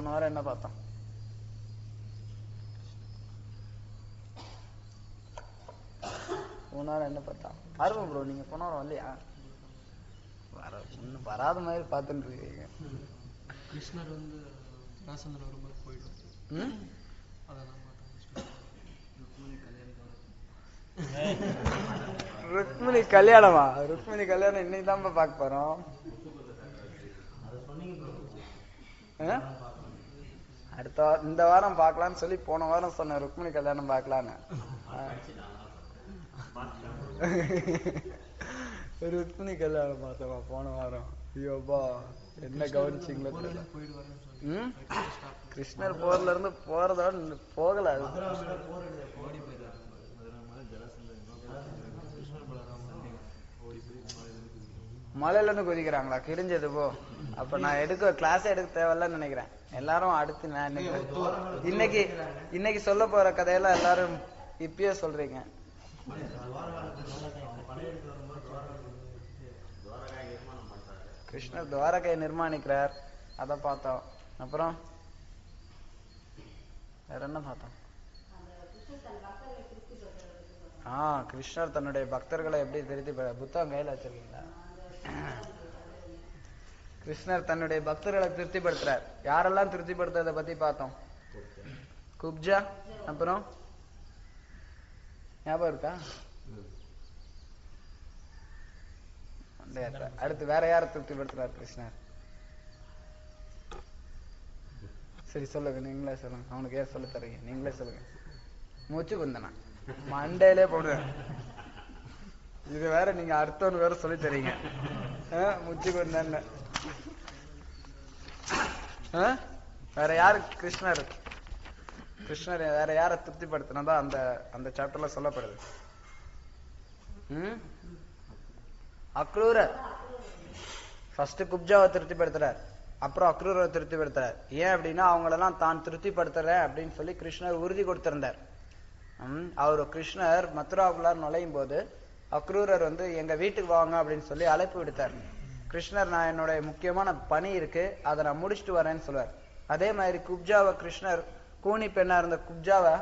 போன வாரம் என்ன பார்த்தோம்? போன வாரம் என்ன பார்த்தோம்? ஆர்வம் ப்ரோ, நீங்க போன வாரம் வரலையா? இன்னும் வராத மாதிரி பார்த்துட்டு இருக்கீங்க. கிருஷ்ணர் வந்து ராசந்திரன் வரும்போது போயிடும். அதெல்லாம் ருக்மிணி கல்யாணமா? ருக்மிணி கல்யாணம் இன்னைக்கு தான் பார்க்க போறோம். அடுத்த இந்த வாரம் பார்க்கலான்னு சொல்லி போன வாரம் சொன்ன ருக்மிணி கல்யாணம் பார்க்கலான்னு. ருக்மிணி கல்யாணம் பார்த்தோமா போன வாரம்? ஐயோப்பா, என்ன கவனிச்சிங்களா? கிருஷ்ணர் போர்ல இருந்து போறதோட போகல. மலையில இருந்து குதிக்கிறாங்களா? கிழிஞ்சது போ. அப்ப நான் கிளாஸ் எடுக்க தேவையில்லன்னு நினைக்கிறேன். எல்லாரும் அடுத்து நான் இன்னைக்கு சொல்ல போற கதையெல்லாம் எல்லாரும் இப்பயே சொல்றீங்க. கிருஷ்ணர் துவாரகை நிர்மாணிக்கிறார், அத பார்த்தோம். அப்புறம் வேற என்ன பார்த்தோம்? கிருஷ்ணர் தன்னுடைய பக்தர்களை எப்படி திருத்தி புத்தகம் கையில வச்சிருக்கீங்களா? கிருஷ்ணர் தன்னுடைய பக்தர்களை திருப்திப்படுத்துறார். யாரெல்லாம் திருப்திப்படுத்துறத பத்தி பார்த்தோம். குப்ஜா, அப்புறம் ஞாபகம் இருக்கா? அடுத்து வேற யார திருப்திப்படுத்துறார் கிருஷ்ணர்? சரி சொல்லுங்க, நீங்களே சொல்லுங்க. அவனுக்கு ஏன் சொல்ல தரீங்க? நீங்களே சொல்லுங்க. மூச்சு குந்தனா மண்டையிலே போடுவேன். இது வேற நீங்க அர்த்தம் வேற சொல்லி தரீங்க. மூச்சு குந்தன் வேற யாரு? கிருஷ்ணர் வேற யார திருப்திப்படுத்தினதா அந்த அந்த சாப்டர்ல சொல்லப்படுது. அக்ரூரர் ஃபர்ஸ்ட் குப்ஜாவை திருப்திப்படுத்துறார், அப்புறம் அக்ரூரை திருப்திப்படுத்துறார். ஏன் அப்படின்னா அவங்களெல்லாம் தான் திருப்திப்படுத்துறேன் அப்படின்னு சொல்லி கிருஷ்ணர் உறுதி கொடுத்திருந்தார். கிருஷ்ணர் மதுராவுக்குள்ளார் நுழையும் போது அக்ரூரர் வந்து எங்க வீட்டுக்கு வாங்க அப்படின்னு சொல்லி அழைப்பு விடுத்தார். கிருஷ்ணர், நான் என்னுடைய முக்கியமான பணி இருக்கு, அதை நான் முடிச்சுட்டு வரேன்னு சொல்லுவார். அதே மாதிரி குப்ஜாவை கிருஷ்ணர், கூனி பெண்ணா இருந்த குப்ஜாவை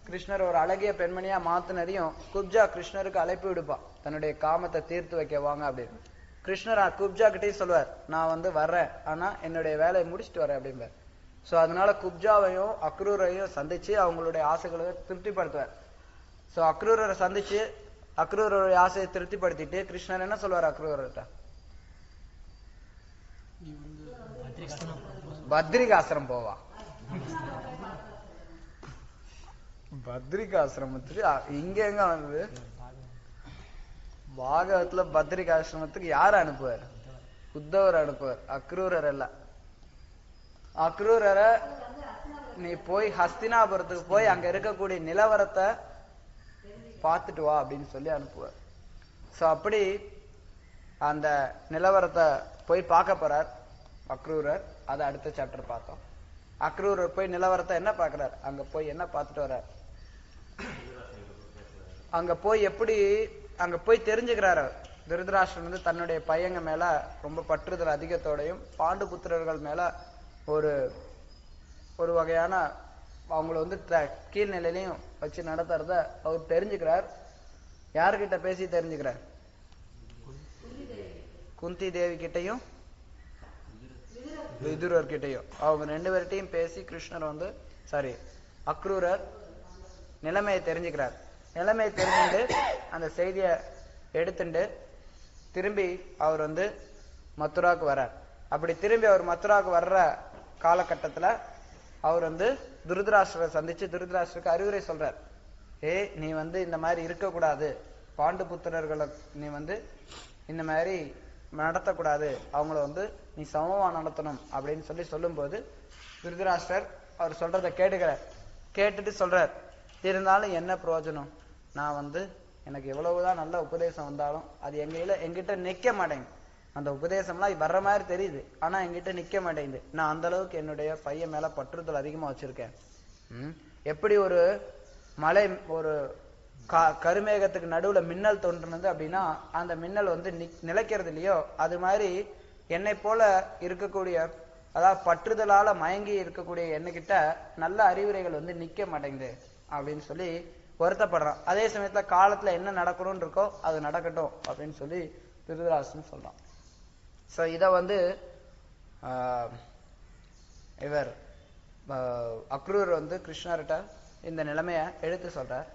கிருஷ்ணர் ஒரு அழகிய பெண்மணியா மாத்தினரையும் குப்ஜா கிருஷ்ணருக்கு அழைப்பு விடுப்பா, தன்னுடைய காமத்தை தீர்த்து வைக்க வாங்க அப்படின்னு. கிருஷ்ணர் குப்ஜா கிட்டே சொல்லுவார், நான் வந்து வர்றேன், ஆனா என்னுடைய வேலையை முடிச்சுட்டு வரேன் அப்படிம்பார். சோ அதனால குப்ஜாவையும் அக்ரூரையும் சந்திச்சு அவங்களுடைய ஆசைகளை திருப்திப்படுத்துவார். சோ அக்ரூரரை சந்திச்சு அக்ரூரோட ஆசையை திருப்திப்படுத்திட்டு கிருஷ்ணர் என்ன சொல்வார் அக்ரூரர்கிட்ட? பத்ரிகாசிரம் போவா. பத்ரிகாசிரமத்துக்கு இங்க எங்க வந்தது? பாகவத்துல பத்ரிகாசிரமத்துக்கு யார் அனுப்புவார்? உத்தவர் அனுப்புவார், அக்ரூரர் அல்ல. அக்ரூரரை நீ போய் ஹஸ்தினாபுரத்துக்கு போய் அங்க இருக்கக்கூடிய நிலவரத்தை பார்த்துட்டு வா அப்படின்னு சொல்லி அனுப்புவார். சோ அப்படி அந்த நிலவரத்தை போய் பார்க்க போறார் அக்ரூரர். அதை அடுத்த சாப்டர் பார்த்தோம். அக்ரூரர் போய் நிலவரத்தை என்ன பார்க்கிறார், அங்க போய் என்ன பார்த்துட்டு வர்றார், அங்க போய் தெரிஞ்சுக்கிறார். திருதராஷ்டிரன் வந்து தன்னுடைய பையங்க மேல ரொம்ப பற்றுதல் அதிகத்தோடையும் பாண்டு புத்திரர்கள் மேல ஒரு வகையான அவங்கள வந்து கீழ்நிலையிலையும் வச்சு நடத்துறத அவர் தெரிஞ்சுக்கிறார். யாருக்கிட்ட பேசி தெரிஞ்சுக்கிறார்? குந்தி தேவி கிட்டையும் விதுரர்கிட்டையும். அவங்க ரெண்டு பேர்கிட்டையும் பேசி கிருஷ்ணர் வந்து அக்ரூரர் நிலைமையை தெரிஞ்சுக்கிறார். நிலைமையை தெரிஞ்சுட்டு அந்த செய்தியை எடுத்துட்டு திரும்பி அவர் வந்து மதுராவுக்கு வர்றார். அப்படி திரும்பி அவர் மதுராவுக்கு வர்ற காலகட்டத்துல அவர் வந்து திருதராஷ்டிரரை சந்திச்சு திருதராஷ்டிரருக்கு அறிவுரை சொல்றார். நீ வந்து இந்த மாதிரி இருக்கக்கூடாது, பாண்டு புத்திரர்களை நீ வந்து இந்த மாதிரி நடத்தக்கூடாது, அவங்கள வந்து நீ சமமா நடத்தணும் அப்படின்னு சொல்லும் போது திருதராஷ்டிரர் அவர் சொல்றதை கேட்டுட்டு சொல்றார், இருந்தாலும் என்ன பிரயோஜனம், நான் வந்து எனக்கு எவ்வளவுதான் நல்ல உபதேசம் வந்தாலும் அது எங்கிட்ட நிக்க மாட்டேங்குது. அந்த உபதேசம்லாம் வர்ற மாதிரி தெரியுது, ஆனா எங்கிட்ட நிக்க மாட்டேங்குது. நான் அந்த அளவுக்கு என்னுடைய பையன் மேல பற்றுதல் அதிகமா வச்சிருக்கேன். எப்படி ஒரு மலை ஒரு கருமேகத்துக்கு நடுவுல மின்னல் தோன்றுனது அப்படின்னா அந்த மின்னல் வந்து நிலைக்கிறது இல்லையோ, அது மாதிரி என்னை போல இருக்கக்கூடிய அதாவது பற்றுதலால மயங்கி இருக்கக்கூடிய என்கிட்ட நல்ல அறிவுரைகள் வந்து நிக்க மாட்டேங்குது அப்படின்னு சொல்லி வருத்தப்படுறான். அதே சமயத்துல காலத்துல என்ன நடக்கணும்னு இருக்கோ அது நடக்கட்டும் அப்படின்னு சொல்லி திருதராஷ்டிரன் சொல்றான். சோ இத வந்து இவர் அக்ரூர் வந்து கிருஷ்ணர்கிட்ட இந்த நிலைமைய எடுத்து சொல்றார்.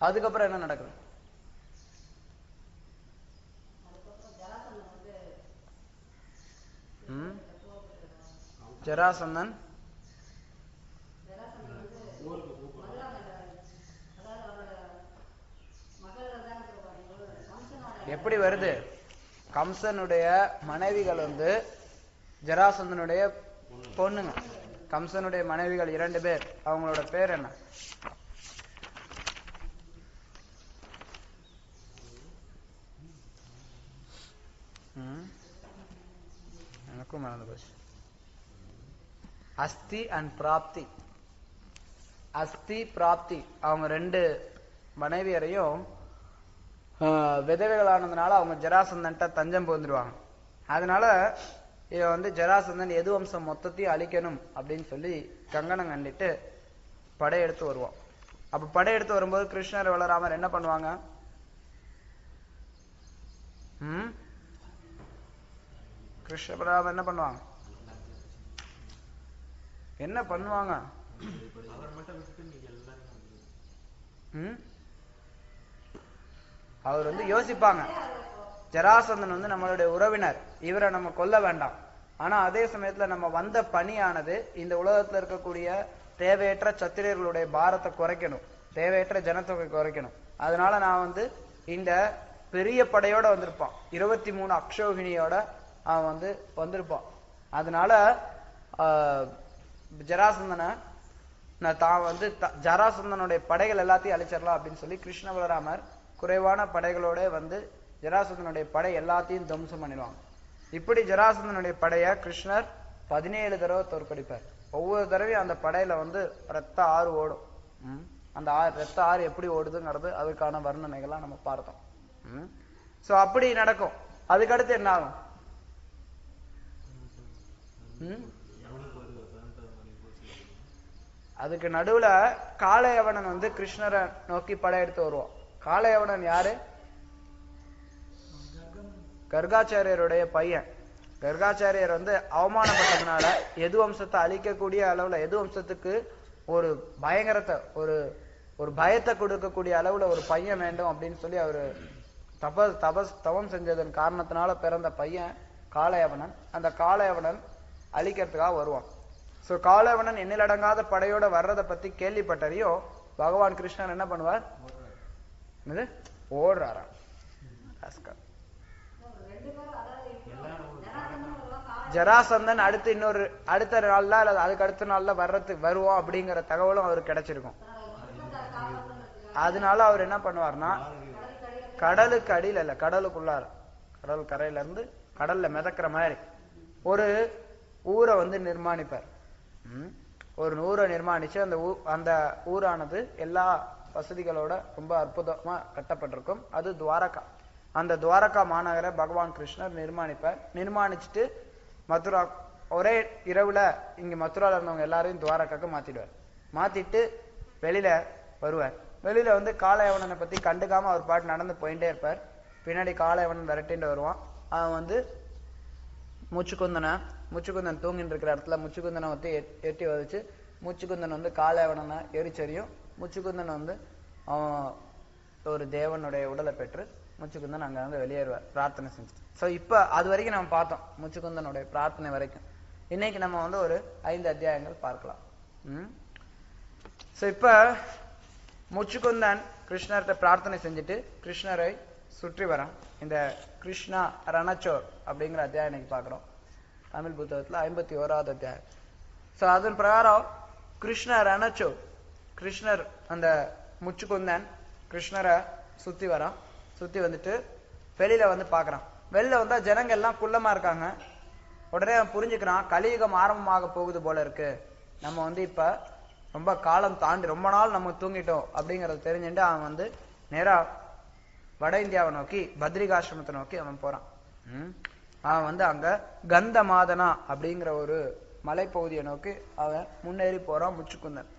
அதுக்கப்புறம் என்ன நடக்குது? ஜராசந்தன் எப்படி வருது? கம்சனுடைய மனைவிகள் வந்து ஜராசந்தனுடைய பொண்ணுங்க. கம்சனுடைய மனைவிகள் 2 பேர். அவங்களோட பேர் என்ன? எனக்கும் மறந்து போச்சு. அஸ்தி அண்ட் பிராப்தி. அஸ்தி பிராப்தி அவங்க 2 மனைவியரையும் விதவைகளானதுனால அவங்க ஜராசந்தன்ட்ட தஞ்சம் புகுந்துருவாங்க. அதனால இவ வந்து ஜராசந்தன் எது வம்சம் மொத்தத்தையும் அழிக்கணும் அப்படின்னு சொல்லி கங்கணம் கண்டிட்டு படையெடுத்து வருவான். அப்ப படையெடுத்து வரும்போது கிருஷ்ணர் வளராமர் என்ன பண்ணுவாங்க? கிருஷ்ண பலராமர் என்ன பண்ணுவாங்க? என்ன பண்ணுவாங்க? அவர் வந்து யோசிப்பாங்க, ஜராசந்தன் வந்து நம்மளுடைய உறவினர், இவரை நம்ம கொல்ல வேண்டாம். ஆனா அதே சமயத்துல நம்ம வந்த பணியானது இந்த உலகத்துல இருக்கக்கூடிய தேவையற்ற சத்திரியர்களுடைய பாரத்தை குறைக்கணும், தேவையற்ற ஜனத்தொகை குறைக்கணும். அதனால நான் வந்து இந்த பெரிய படையோட வந்திருப்பான், 23 அக்ஷோகிணியோட அவன் வந்து வந்திருப்பான். அதனால ஜராசந்தனை தான் வந்து ஜராசந்தனுடைய படைகள் எல்லாத்தையும் அழிச்சிடலாம் அப்படின்னு சொல்லி கிருஷ்ண பலராமர் குறைவான படைகளோட வந்து ஜராசந்தனுடைய படை எல்லாத்தையும் துவம்சம் பண்ணிடுவாங்க. இப்படி ஜராசந்தனுடைய படைய கிருஷ்ணர் 17 தடவை தோற்கடிப்பார். ஒவ்வொரு தடவையும் அந்த படையில வந்து ரத்த ஆறு ஓடும். அந்த ரத்த ஆறு எப்படி ஓடுதுங்கிறது அதுக்கான வர்ணனைகள்லாம் நம்ம பார்த்தோம். சோ அப்படி நடக்கும். அதுக்கடுத்து என்ன ஆகும்? அதுக்கு நடுவுல காளையவனன் வந்து கிருஷ்ணரை நோக்கி படையெடுத்து வருவான். காளையவனன் யாரு? கர்காச்சாரியருடைய பையன். கர்காச்சாரியர் வந்து அவமானப்பட்டதுனால எது வம்சத்தை அழிக்கக்கூடிய அளவுல, எது வம்சத்துக்கு ஒரு பயங்கரத்தை ஒரு பயத்தை கொடுக்கக்கூடிய அளவுல ஒரு பையன் வேண்டும் அப்படின்னு சொல்லி அவரு தவம் செஞ்சதன் காரணத்தினால பிறந்த பையன் காளையவனன். அந்த காளையவனன் அழிக்கிறதுக்காக வருவான். சோ காளையவனன் எண்ணிலடங்காத படையோட வர்றதை பத்தி கேள்விப்பட்டறியோ பகவான் கிருஷ்ணன் என்ன பண்ணுவார்? ஓடுறாராம். ஜராசந்தன் அடுத்த நாள்ல அல்லது அதுக்கு அடுத்த நாள்ல வருவோம் அப்படிங்கிற தகவலும் அவருக்கு கிடைச்சிருக்கும். அதனால அவர் என்ன பண்ணுவார்னா கடலுக்கு அடியில் இல்ல, கடலுக்குள்ளார, கடல் கரையில இருந்து கடல்ல மிதக்கிற மாதிரி ஒரு ஊரை வந்து நிர்மாணிப்பார். ஒரு ஊரை நிர்மாணிச்சு அந்த ஊரானது எல்லா வசதிகளோட ரொம்ப அற்புதமா கட்டப்பட்டிருக்கும். அது துவாரகா. அந்த துவாரகா மாநகரை பகவான் கிருஷ்ணர் நிர்மாணிப்பார். நிர்மாணிச்சுட்டு மதுரா ஒரே இரவுல இங்க மதுரால இருந்தவங்க எல்லாரையும் துவாரகாக்கு மாத்திடுவார். மாத்திட்டு வெளியில வருவார். வெளியில வந்து காளையவனனை பத்தி கண்டுக்காம அவர் பாட்டு நடந்து போயிட்டே இருப்பார். பின்னாடி காளையவனன் விரட்டிட்டு வருவான். அவன் வந்து முச்சுக்குந்தன் தூங்கிட்டு இருக்கிற இடத்துல முச்சுக்குந்தனை வந்து எட்டி வதச்சு முச்சுக்குந்தன் வந்து காளையவனனை எரிச்சரியும். முச்சுக்குந்தன் வந்து ஒரு தேவனுடைய உடலை பெற்று முச்சுக்குந்தன் அங்க வந்து வெளியேறுவார் பிரார்த்தனை செஞ்சு. சோ இப்ப அது வரைக்கும் நம்ம பார்த்தோம், முச்சுக்குந்தனுடைய பிரார்த்தனை வரைக்கும். இன்னைக்கு நம்ம வந்து ஒரு 5 அத்தியாயங்கள் பார்க்கலாம். சோ இப்ப முச்சுக்குந்தன் கிருஷ்ணர்கிட்ட பிரார்த்தனை செஞ்சுட்டு கிருஷ்ணரை சுற்றி வரான். இந்த கிருஷ்ணா ரணச்சோர் அப்படிங்கிற அத்தியாயம் இன்னைக்கு பாக்குறோம். தமிழ் புத்தகத்துல 51வது அத்தியாயம். சோ அதன் பிரகாரம் கிருஷ்ண ரணச்சோர், கிருஷ்ணர் அந்த முச்சுக்குந்தன் கிருஷ்ணரை சுத்தி வரான். சுத்தி வந்துட்டு வெளியில வந்து பாக்குறான். வெளியில வந்தா ஜனங்க எல்லாம் குள்ளமா இருக்காங்க. உடனே அவன் புரிஞ்சுக்கிறான், கலியுகம் ஆரம்பமாக போகுது போல இருக்கு, நம்ம வந்து இப்ப ரொம்ப காலம் தாண்டி ரொம்ப நாள் நம்ம தூங்கிட்டோம் அப்படிங்கறத தெரிஞ்சுட்டு அவன் வந்து நேரா வட இந்தியாவை நோக்கி பத்ரிகாசிரமத்தை நோக்கி அவன் போறான். அவன் வந்து அங்க கந்தமாதனா அப்படிங்கிற ஒரு மலைப்பகுதியை நோக்கி அவன் முன்னேறி போறான் முச்சுக்குந்தன்.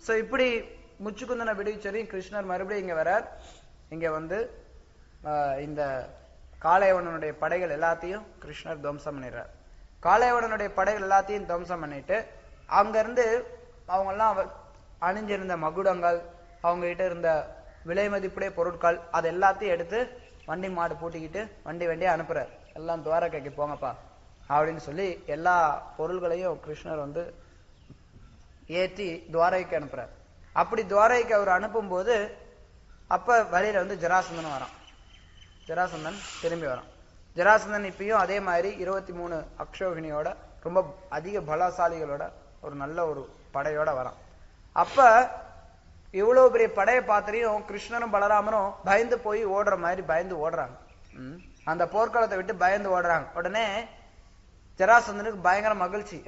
சோ இப்படி முச்சுக்குந்தனை விடுவிச்சரி கிருஷ்ணர் மறுபடியும் இங்க வரார். இங்க வந்து இந்த காளையவனுடைய படைகள் எல்லாத்தையும் கிருஷ்ணர் துவம்சம் பண்ணிடுறார். காளையவனுடைய படைகள் எல்லாத்தையும் துவம்சம் பண்ணிட்டு அங்க இருந்து அவங்க எல்லாம் அணிஞ்சிருந்த மகுடங்கள், அவங்க கிட்ட இருந்த விலை மதிப்புடைய பொருட்கள், அது எல்லாத்தையும் எடுத்து வண்டி மாடு பூட்டிக்கிட்டு வண்டியை அனுப்புறார். எல்லாம் துவாரகைக்கு போங்கப்பா அப்படின்னு சொல்லி எல்லா பொருள்களையும் கிருஷ்ணர் வந்து ஏற்றி துவாரகைக்கு அனுப்புறார். அப்படி துவாரகைக்கு அவர் அனுப்பும் போது அப்ப வழியில வந்து ஜராசந்தன் வரான். ஜராசந்தன் திரும்பி வரான். ஜராசந்தன் இப்பயும் அதே மாதிரி 23 அக்ஷோகினியோட ரொம்ப அதிக பலசாலிகளோட ஒரு நல்ல ஒரு படையோட வரான். அப்ப இவ்வளவு பெரிய படையை பார்த்துறையும் கிருஷ்ணரும் பலராமரும் பயந்து போய் ஓடுற மாதிரி பயந்து ஓடுறாங்க. அந்த போர்க்களத்தை விட்டு பயந்து ஓடுறாங்க. உடனே ஜராசந்தனுக்கு பயங்கர மகிழ்ச்சி.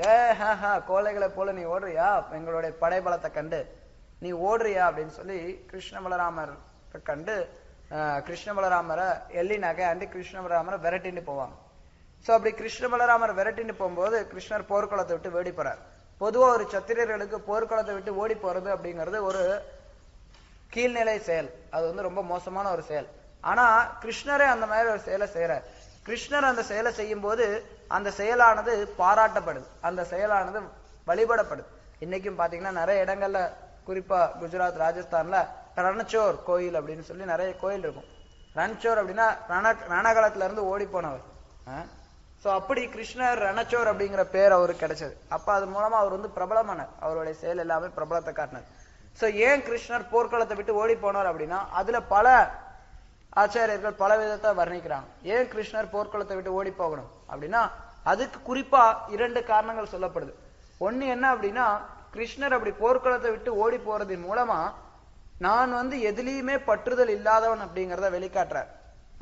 கோழைகளை போல நீ ஓடுறியா, எங்களுடைய படை பலத்தை கண்டு நீ ஓடுறியா அப்படின்னு சொல்லி கிருஷ்ண பலராமரை கண்டு கிருஷ்ண பலராமரை எள்ளி நகையாண்டி கிருஷ்ண பலராமரை விரட்டின்னு போவாங்க. சோ அப்படி கிருஷ்ண பலராமரை விரட்டின்னு போகும்போது கிருஷ்ணர் போர்க்களத்தை விட்டு ஓடி போறார். பொதுவா ஒரு சத்திரியர்களுக்கு போர்க்களத்தை விட்டு ஓடி போறது அப்படிங்கிறது ஒரு கீழ்நிலை செயல். அது வந்து ரொம்ப மோசமான ஒரு செயல். ஆனா கிருஷ்ணரே அந்த மாதிரி ஒரு செயலை செய்யறார். கிருஷ்ணர் அந்த செயலை செய்யும் போது அந்த செயலானது பாராட்டப்படுது, அந்த செயலானது வழிபடப்படுது. இன்னைக்கும் பாத்தீங்கன்னா நிறைய இடங்கள்ல, குறிப்பா குஜராத், ராஜஸ்தான்ல ரணச்சோர் கோயில் அப்படின்னு சொல்லி நிறைய கோயில் இருக்கும். ரணச்சோர் அப்படின்னா ரணகாலத்துல இருந்து ஓடி போனவர். சோ அப்படி கிருஷ்ணர் ரணச்சோர் அப்படிங்கிற பேர் அவருக்கு கிடைச்சது. அப்ப அது மூலமா அவர் வந்து பிரபலமானார். அவருடைய செயல் எல்லாமே பிரபலத்தை காட்டினார். சோ ஏன் கிருஷ்ணர் போர்க்களத்தை விட்டு ஓடி போனார் அப்படின்னா அதுல பல ஆச்சாரியர்கள் பல விதத்தை வர்ணிக்கிறாங்க. ஏன் கிருஷ்ணர் போர்க்களத்தை விட்டு ஓடி போகணும் அப்படின்னா அதுக்கு குறிப்பா 2 காரணங்கள் சொல்லப்படுது. ஒண்ணு என்ன அப்படின்னா, கிருஷ்ணர் அப்படி போர்க்களத்தை விட்டு ஓடி போறதின் மூலமா நான் வந்து எதுலயுமே பற்றுதல் இல்லாதவன் அப்படிங்கிறத வெளிக்காட்டுறார்.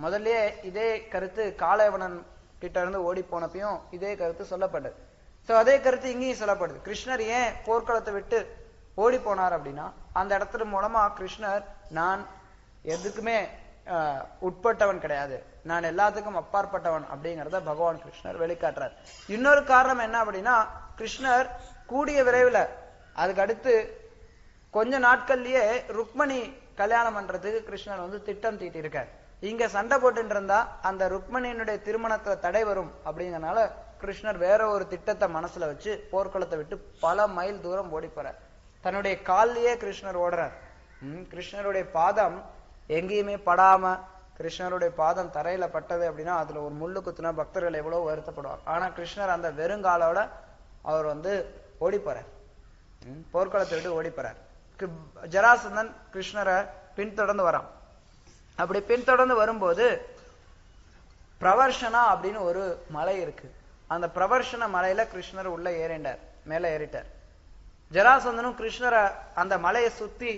முதல்லயே இதே கருத்து காளையவனன் கிட்ட இருந்து ஓடி போனப்பையும் இதே கருத்து சொல்லப்பட்டது. சோ அதே கருத்து இங்கேயும் சொல்லப்படுது. கிருஷ்ணர் ஏன் போர்க்களத்தை விட்டு ஓடி போனார் அப்படின்னா அந்த இடத்துல மூலமா கிருஷ்ணர் நான் எதுக்குமே உட்பட்டவன் கிடையாது, நான் எல்லாத்துக்கும் அப்பாற்பட்டவன் அப்படிங்கிறத பகவான் கிருஷ்ணர் வெளிக்காட்டுறார். இன்னொரு காரணம் என்ன அப்படின்னா, கிருஷ்ணர் கூடிய விரைவில் அதுக்கு அடுத்து கொஞ்ச நாட்கள்லயே ருக்மணி கல்யாணம் பண்றதுக்கு கிருஷ்ணர் வந்து திட்டம் தீட்டி இருக்கார். இங்க சண்டை போட்டு இருந்தா அந்த ருக்மணியினுடைய திருமணத்துல தடை வரும் அப்படிங்கறனால கிருஷ்ணர் வேற ஒரு திட்டத்தை மனசுல வச்சு போர்க்களத்தை விட்டு பல மைல் தூரம் ஓடி போறார். தன்னுடைய கால்லயே கிருஷ்ணர் ஓடுறார். கிருஷ்ணருடைய பாதம் எங்கேயுமே படாம, கிருஷ்ணருடைய பாதம் தரையில பட்டது அப்படின்னா அதுல ஒரு முள்ளு குத்துனா பக்தர்கள் எவ்வளவு வருத்தப்படுவார். ஆனா கிருஷ்ணர் அந்த வெறுங்காலோட அவர் வந்து ஓடி போறார், போர்க்களத்தை விட்டு ஓடி போறார். ஜராசந்தன் கிருஷ்ணரை பின்தொடர்ந்து வரான். அப்படி பின்தொடர்ந்து வரும்போது பிரவர்ஷனா அப்படின்னு ஒரு மலை இருக்கு. அந்த பிரவர்ஷன மலையில கிருஷ்ணர் உள்ள ஏறிண்டார், மேல ஏறிட்டார். ஜராசந்தனும் கிருஷ்ணரை அந்த மலையை சுத்தி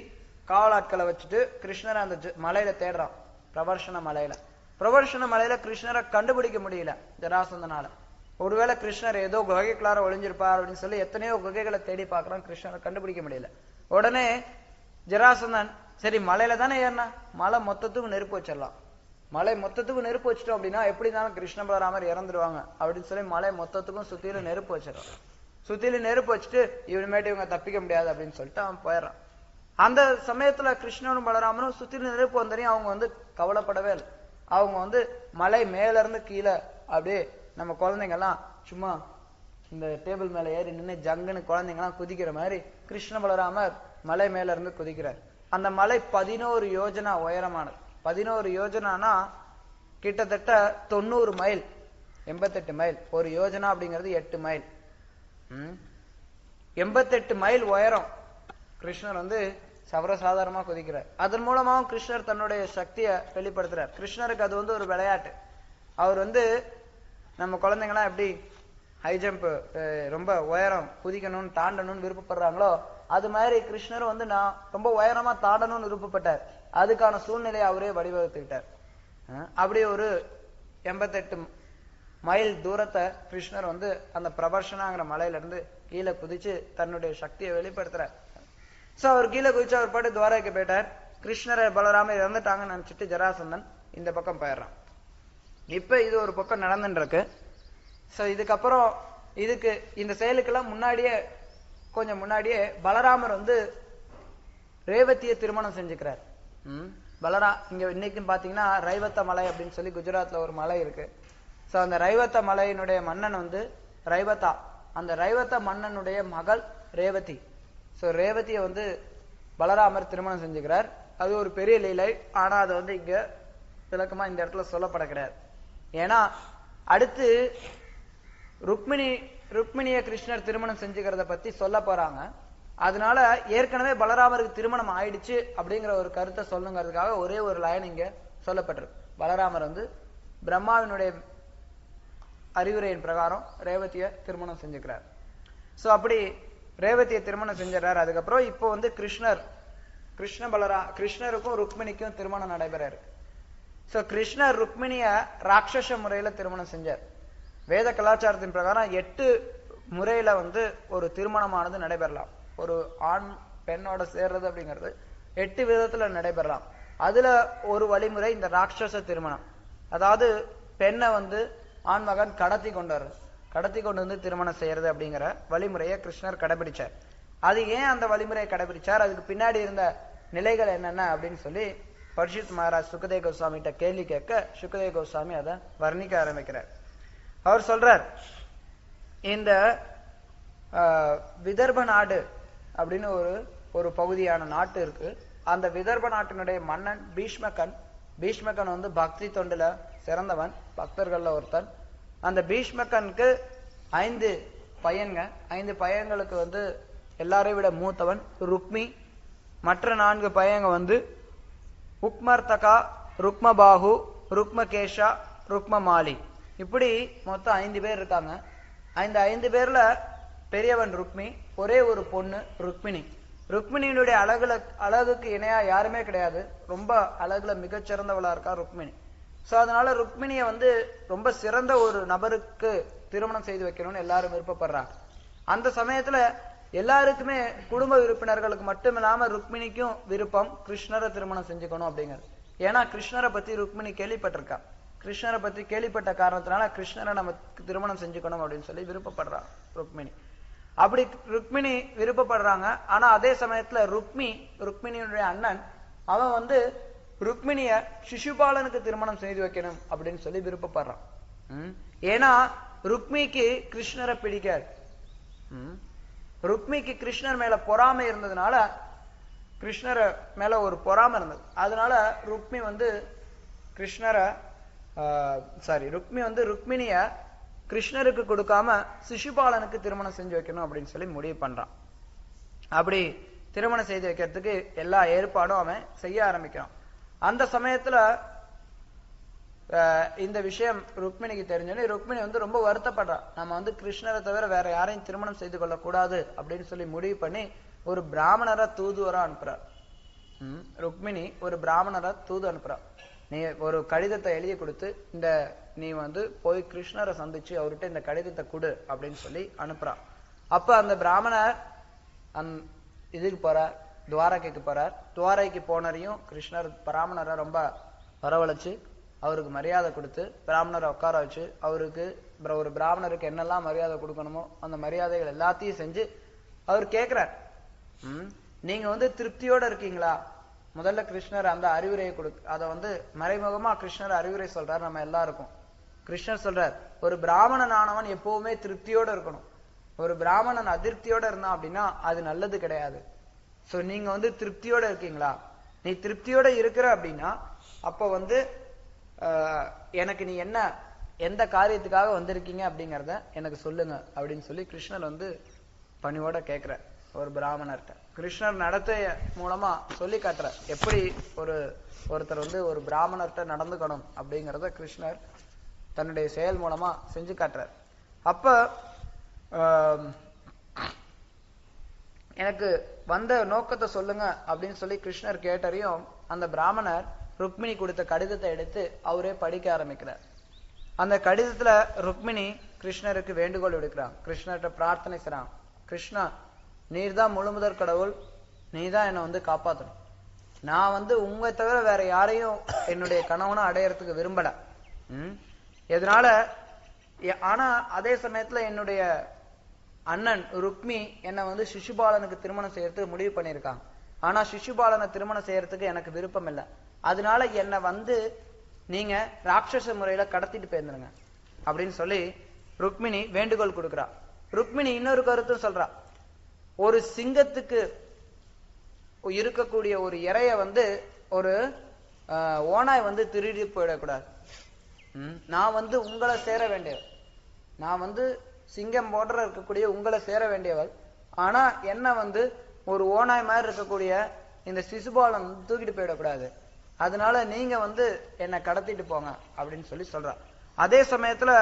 காவலாட்களை வச்சுட்டு கிருஷ்ணரை அந்த மலையில தேடுறான். பிரவர்ஷன மலையில கிருஷ்ணரை கண்டுபிடிக்க முடியல ஜராசந்தனால. ஒருவேளை கிருஷ்ணர் ஏதோ குகைக்குள்ளார ஒளிஞ்சிருப்பார் அப்படின்னு சொல்லி எத்தனையோ குகைகளை தேடி பார்க்கறான், கிருஷ்ணரை கண்டுபிடிக்க முடியல. உடனே ஜராசந்தன் சரி மலையில தானே ஏறினா மலை மொத்தத்துக்கும் நெருப்பு வச்சிடலாம், மலை மொத்தத்துக்கும் நெருப்பு வச்சிட்டோம் அப்படின்னா எப்படி இருந்தாலும் கிருஷ்ண பலராமர் இறந்துருவாங்க அப்படின்னு சொல்லி மலை மொத்தத்துக்கும் சுத்தியில நெருப்பு வச்சிடறான். சுத்தியில நெருப்பு வச்சுட்டு இவனுமேட்டு இவங்க தப்பிக்க முடியாது அப்படின்னு சொல்லிட்டு அவன் போயிடறான். அந்த சமயத்துல கிருஷ்ணனும் பலராமனும் சுத்தில நெருப்பு வந்தரையும் அவங்க வந்து கவலைப்படவே இல்லை. அவங்க வந்து மலை மேல இருந்து கீழே அப்படியே நம்ம குழந்தைங்க எல்லாம் சும்மா இந்த டேபிள் மேல ஏறி நின்று ஜங்குன்னு குழந்தைங்க எல்லாம் குதிக்கிற மாதிரி கிருஷ்ண பலராமர் மலை மேல இருந்து குதிக்கிறார். அந்த மலை 11 யோஜனா உயரமானது. 11 யோஜனானா கிட்டத்தட்ட 90 மைல், 88 மைல். ஒரு யோஜனா அப்படிங்கிறது 8 மைல். 88 மைல் உயரம் கிருஷ்ணர் வந்து சர்வசாதாரணமா குதிக்கிறார். அதன் மூலமாவும் கிருஷ்ணர் தன்னுடைய சக்தியை வெளிப்படுத்துறார். கிருஷ்ணருக்கு அது வந்து ஒரு விளையாட்டு. அவர் வந்து நம்ம குழந்தைங்களாம் எப்படி ஹை ஜம்ப் ரொம்ப உயரம் குதிக்கணும்னு தாண்டணும்னு விருப்பப்படுறாங்களோ அது மாதிரி கிருஷ்ணரும் வந்து நான் ரொம்ப உயரமா தாண்டணும்னு விருப்பப்பட்டார். அதுக்கான சூழ்நிலையை அவரே வடிவகுத்துக்கிட்டார். அப்படி ஒரு 88 மைல் தூரத்தை கிருஷ்ணர் வந்து அந்த பிரபர்ஷனாங்கிற மலையில இருந்து கீழே குதிச்சு தன்னுடைய சக்தியை வெளிப்படுத்துறார். சோ அவர் கீழே குதிச்சு அவர் பாட்டு துவாரகைக்கு போயிட்டார். கிருஷ்ணரை பலராமர் இறந்துட்டாங்கன்னு நினைச்சிட்டு ஜராசந்தன் இந்த பக்கம் போயிடுறான். இப்ப இது ஒரு பக்கம் நடந்துட்டு இருக்கு. சோ இதுக்கப்புறம் இதுக்கு இந்த செயலுக்கெல்லாம் முன்னாடியே கொஞ்சம் முன்னாடியே பலராமர் வந்து ரேவதியை திருமணம் செஞ்சுக்கிறார். இங்க இன்னைக்கும் பாத்தீங்கன்னா ரைவத்த மலை அப்படின்னு சொல்லி குஜராத்ல ஒரு மலை இருக்கு. சோ அந்த ரைவத்த மலையினுடைய மன்னன் வந்து ரைவத்தா. அந்த ரைவத்த மன்னனுடைய மகள் ரேவதி. சோ ரேவதியை வந்து பலராமர் திருமணம் செஞ்சுக்கிறார். அது ஒரு பெரிய லீலை. ஆனா அது வந்து இங்க விளக்கமா இந்த இடத்துல சொல்லப்பட கிடையாது. ஏன்னா அடுத்து ருக்மிணிய கிருஷ்ணர் திருமணம் செஞ்சுக்கிறத பத்தி சொல்ல போறாங்க. அதனால ஏற்கனவே பலராமருக்கு திருமணம் ஆயிடுச்சு அப்படிங்கிற ஒரு கருத்தை சொல்லுங்கிறதுக்காக ஒரே ஒரு லைன் இங்க சொல்லப்பட்டிருக்கு. பலராமர் வந்து பிரம்மாவினுடைய அறிவுரையின் பிரகாரம் ரேவதிய திருமணம் செஞ்சுக்கிறார். சோ அப்படி ரேவதியை திருமணம் செஞ்சிடறாரு. அதுக்கப்புறம் இப்போ வந்து கிருஷ்ணருக்கும் ருக்மிணிக்கும் திருமணம் நடைபெறாரு. சோ கிருஷ்ணர் ருக்மிணிய ராட்சச முறையில திருமணம் செஞ்சார். வேத கலாச்சாரத்தின் பிரகாரம் 8 முறையில வந்து ஒரு திருமணமானது நடைபெறலாம். ஒரு ஆண் பெண்ணோட சேர்றது அப்படிங்கிறது 8 விதத்துல நடைபெறலாம். அதுல ஒரு வழிமுறை இந்த ராட்சச திருமணம். அதாவது பெண்ணை வந்து ஆண் மகன் கடத்தி கொண்டு வந்து திருமணம் செய்யறது அப்படிங்கிற வழிமுறையை கிருஷ்ணர் கடைபிடிச்சார். அது ஏன் அந்த வழிமுறையை கடைபிடிச்சார், அதுக்கு பின்னாடி இருந்த நிலைகள் என்னென்ன அப்படின்னு சொல்லி பரீட்சித் மகாராஜ் சுகதேவ கோஸ்வாமி கிட்ட கேள்வி கேட்க சுகதேவ கோஸ்வாமி அதை வர்ணிக்க ஆரம்பிக்கிறார். அவர் சொல்றார், இந்த விதர்ப நாடு அப்படின்னு ஒரு பகுதியான நாட்டு இருக்கு. அந்த விதர்ப நாட்டினுடைய மன்னன் பீஷ்மகன் வந்து பக்தி தொண்டுல சிறந்தவன், பக்தர்கள்ல ஒருத்தன். அந்த பீஷ்மகனுக்கு 5 பையன்களுக்கு வந்து எல்லாரையும் விட மூத்தவன் ருக்மி. மற்ற 4 பையங்க வந்து உக்மர்தகா, ருக்மபாகு, ருக்மகேஷா, ருக்மமாலி. இப்படி மொத்தம் 5 பேர் இருக்காங்க. 5 பேர்ல பெரியவன் ருக்மி, ஒரே ஒரு பொண்ணு ருக்மிணி. ருக்மிணியினுடைய அழகுக்கு இணையா யாருமே கிடையாது. ரொம்ப அழகுல மிகச்சிறந்தவளா இருக்கா ருக்மிணி. சோ அதனால ருக்மிணிய வந்து ரொம்ப சிறந்த ஒரு நபருக்கு திருமணம் செய்து வைக்கணும்னு எல்லாரும் விருப்பப்படுறாங்க. அந்த சமயத்துல எல்லாருக்குமே குடும்ப உறுப்பினர்களுக்கு மட்டுமில்லாம ருக்மிணிக்கும் விருப்பம் கிருஷ்ணரை திருமணம் செஞ்சுக்கணும் அப்படிங்கிறது. ஏன்னா கிருஷ்ணரை பத்தி ருக்மிணி கேள்விப்பட்டிருக்கா. கிருஷ்ணரை பத்தி கேள்விப்பட்ட காரணத்தினால கிருஷ்ணரை நம்ம திருமணம் செஞ்சுக்கணும் அப்படின்னு சொல்லி விருப்பப்படுறா ருக்மிணி. அப்படி ருக்மிணி விருப்பப்படுறாங்க. ஆனா அதே சமயத்துல ருக்மிணியுடைய அண்ணன் அவன் வந்து ருக்மிணிய சிசுபாலனுக்கு திருமணம் செய்து வைக்கணும் அப்படின்னு சொல்லி விருப்பப்படுறான். ஏன்னா ருக்மிக்கு கிருஷ்ணரை பிடிக்காது. ருக்மிக்கு கிருஷ்ணர் மேல பொறாமை இருந்ததுனால, கிருஷ்ணரை மேல ஒரு பொறாமை இருந்தது. அதனால ருக்மி வந்து ருக்மிணிய கிருஷ்ணருக்கு கொடுக்காம சிசுபாலனுக்கு திருமணம் செஞ்சு வைக்கணும் அப்படின்னு சொல்லி முடிவு பண்றான். அப்படி திருமணம் செய்து வைக்கிறதுக்கு எல்லா ஏற்பாடும் அவன் செய்ய ஆரம்பிக்கிறான். அந்த சமயத்துல இந்த விஷயம் ருக்மிணிக்கு தெரிஞ்சோன்னே ருக்மிணி வந்து ரொம்ப வருத்தப்படுறான். நம்ம வந்து கிருஷ்ணரை தவிர வேற யாரையும் திருமணம் செய்து கொள்ள கூடாது அப்படின்னு சொல்லி முடிவு பண்ணி ஒரு பிராமணரை தூதுவரா அனுப்புறார். ருக்மிணி ஒரு பிராமணரை தூது அனுப்புறா. நீ ஒரு கடிதத்தை எழுதி கொடுத்து நீ வந்து போய் கிருஷ்ணரை சந்திச்சு அவர்கிட்ட இந்த கடிதத்தை கொடு அப்படின்னு சொல்லி அனுப்புறான். அப்ப அந்த பிராமணர் இதுக்கு போறார், துவாரகைக்கு போறார். துவாரகைக்கு போனரையும் கிருஷ்ணர் பிராமணரை ரொம்ப வரவழைச்சு அவருக்கு மரியாதை கொடுத்து பிராமணரை உட்கார வச்சு அவருக்கு ஒரு பிராமணருக்கு என்னெல்லாம் மரியாதை கொடுக்கணுமோ அந்த மரியாதைகள் எல்லாத்தையும் செஞ்சு அவர் கேட்கிறார், நீங்க வந்து திருப்தியோட இருக்கீங்களா? முதல்ல கிருஷ்ணர் அந்த அறிவுரையை அதை வந்து மறைமுகமா கிருஷ்ணர் அறிவுரை சொல்றார் நம்ம எல்லாருக்கும். கிருஷ்ணர் சொல்றார், ஒரு பிராமணன் ஆனவன் எப்பவுமே திருப்தியோட இருக்கணும். ஒரு பிராமணன் அதிருப்தியோட இருந்தான் அப்படின்னா அது நல்லது கிடையாது. சோ நீங்க வந்து திருப்தியோட இருக்கீங்களா? நீ திருப்தியோட இருக்கிற அப்படின்னா அப்ப வந்து எனக்கு நீ எந்த காரியத்துக்காக வந்திருக்கீங்க அப்படிங்கிறத எனக்கு சொல்லுங்க அப்படின்னு சொல்லி கிருஷ்ணர் வந்து பணிவோட கேட்கிற ஒரு பிராமணர்கிட்ட. கிருஷ்ணர் நடத்தை மூலமா சொல்லி காட்டுற எப்படி ஒருத்தர் வந்து ஒரு பிராமணர்கிட்ட நடந்துக்கணும் அப்படிங்கிறத கிருஷ்ணர் தன்னுடைய செயல் மூலமா செஞ்சு காட்டுறார். அப்ப எனக்கு வந்த நோக்கத்தை சொல்லுங்க அப்படின்னு சொல்லி கிருஷ்ணர் கேட்டறியும் அந்த பிராமணர் ருக்மிணி கொடுத்த கடிதத்தை எடுத்து அவரே படிக்க ஆரம்பிக்கிறார். அந்த கடிதத்துல ருக்மிணி கிருஷ்ணருக்கு வேண்டுகோள் விடுக்கிறான், கிருஷ்ணர்கிட்ட பிரார்த்தனை செய்றான். கிருஷ்ணா, நீர்தான் முழுமுதற் கடவுள், நீதான் என்னை வந்து காப்பாற்றணும். நான் வந்து உங்களை தவிர வேற யாரையும் என்னுடைய கணவனை அடையறதுக்கு விரும்பல. இதனால ஆனா அதே சமயத்துல என்னுடைய அண்ணன் ருக்மி என்னை வந்து சிசுபாலனுக்கு திருமணம் செய்யறதுக்கு முடிவு பண்ணியிருக்காங்க. ஆனா சிசுபாலனை திருமணம் செய்யறதுக்கு எனக்கு விருப்பம் இல்லை. அதனால என்னை வந்து நீங்க ராட்சச முறையில கடத்திட்டு போயிருந்துருங்க அப்படின்னு சொல்லி ருக்மிணி வேண்டுகோள் கொடுக்குறா. ருக்மிணி இன்னொரு கருத்தும் சொல்றா. ஒரு சிங்கத்துக்கு இருக்கக்கூடிய ஒரு இறைய வந்து ஒரு ஓனாய் வந்து திருடி போயிடக்கூடாது. நான் வந்து உங்களை சேர வேண்டியவள், நான் வந்து சிங்கம் போன்ற இருக்கக்கூடிய உங்களை சேர வேண்டியவள். ஆனா என்ன வந்து ஒரு ஓனாய் மாதிரி இருக்கக்கூடிய இந்த சிசுபாலன் தூக்கிட்டு போயிடக்கூடாது. அதனால நீங்க வந்து என்னை கடத்திட்டு போங்க அப்படின்னு சொல்லி சொல்றா. அதே சமயத்துல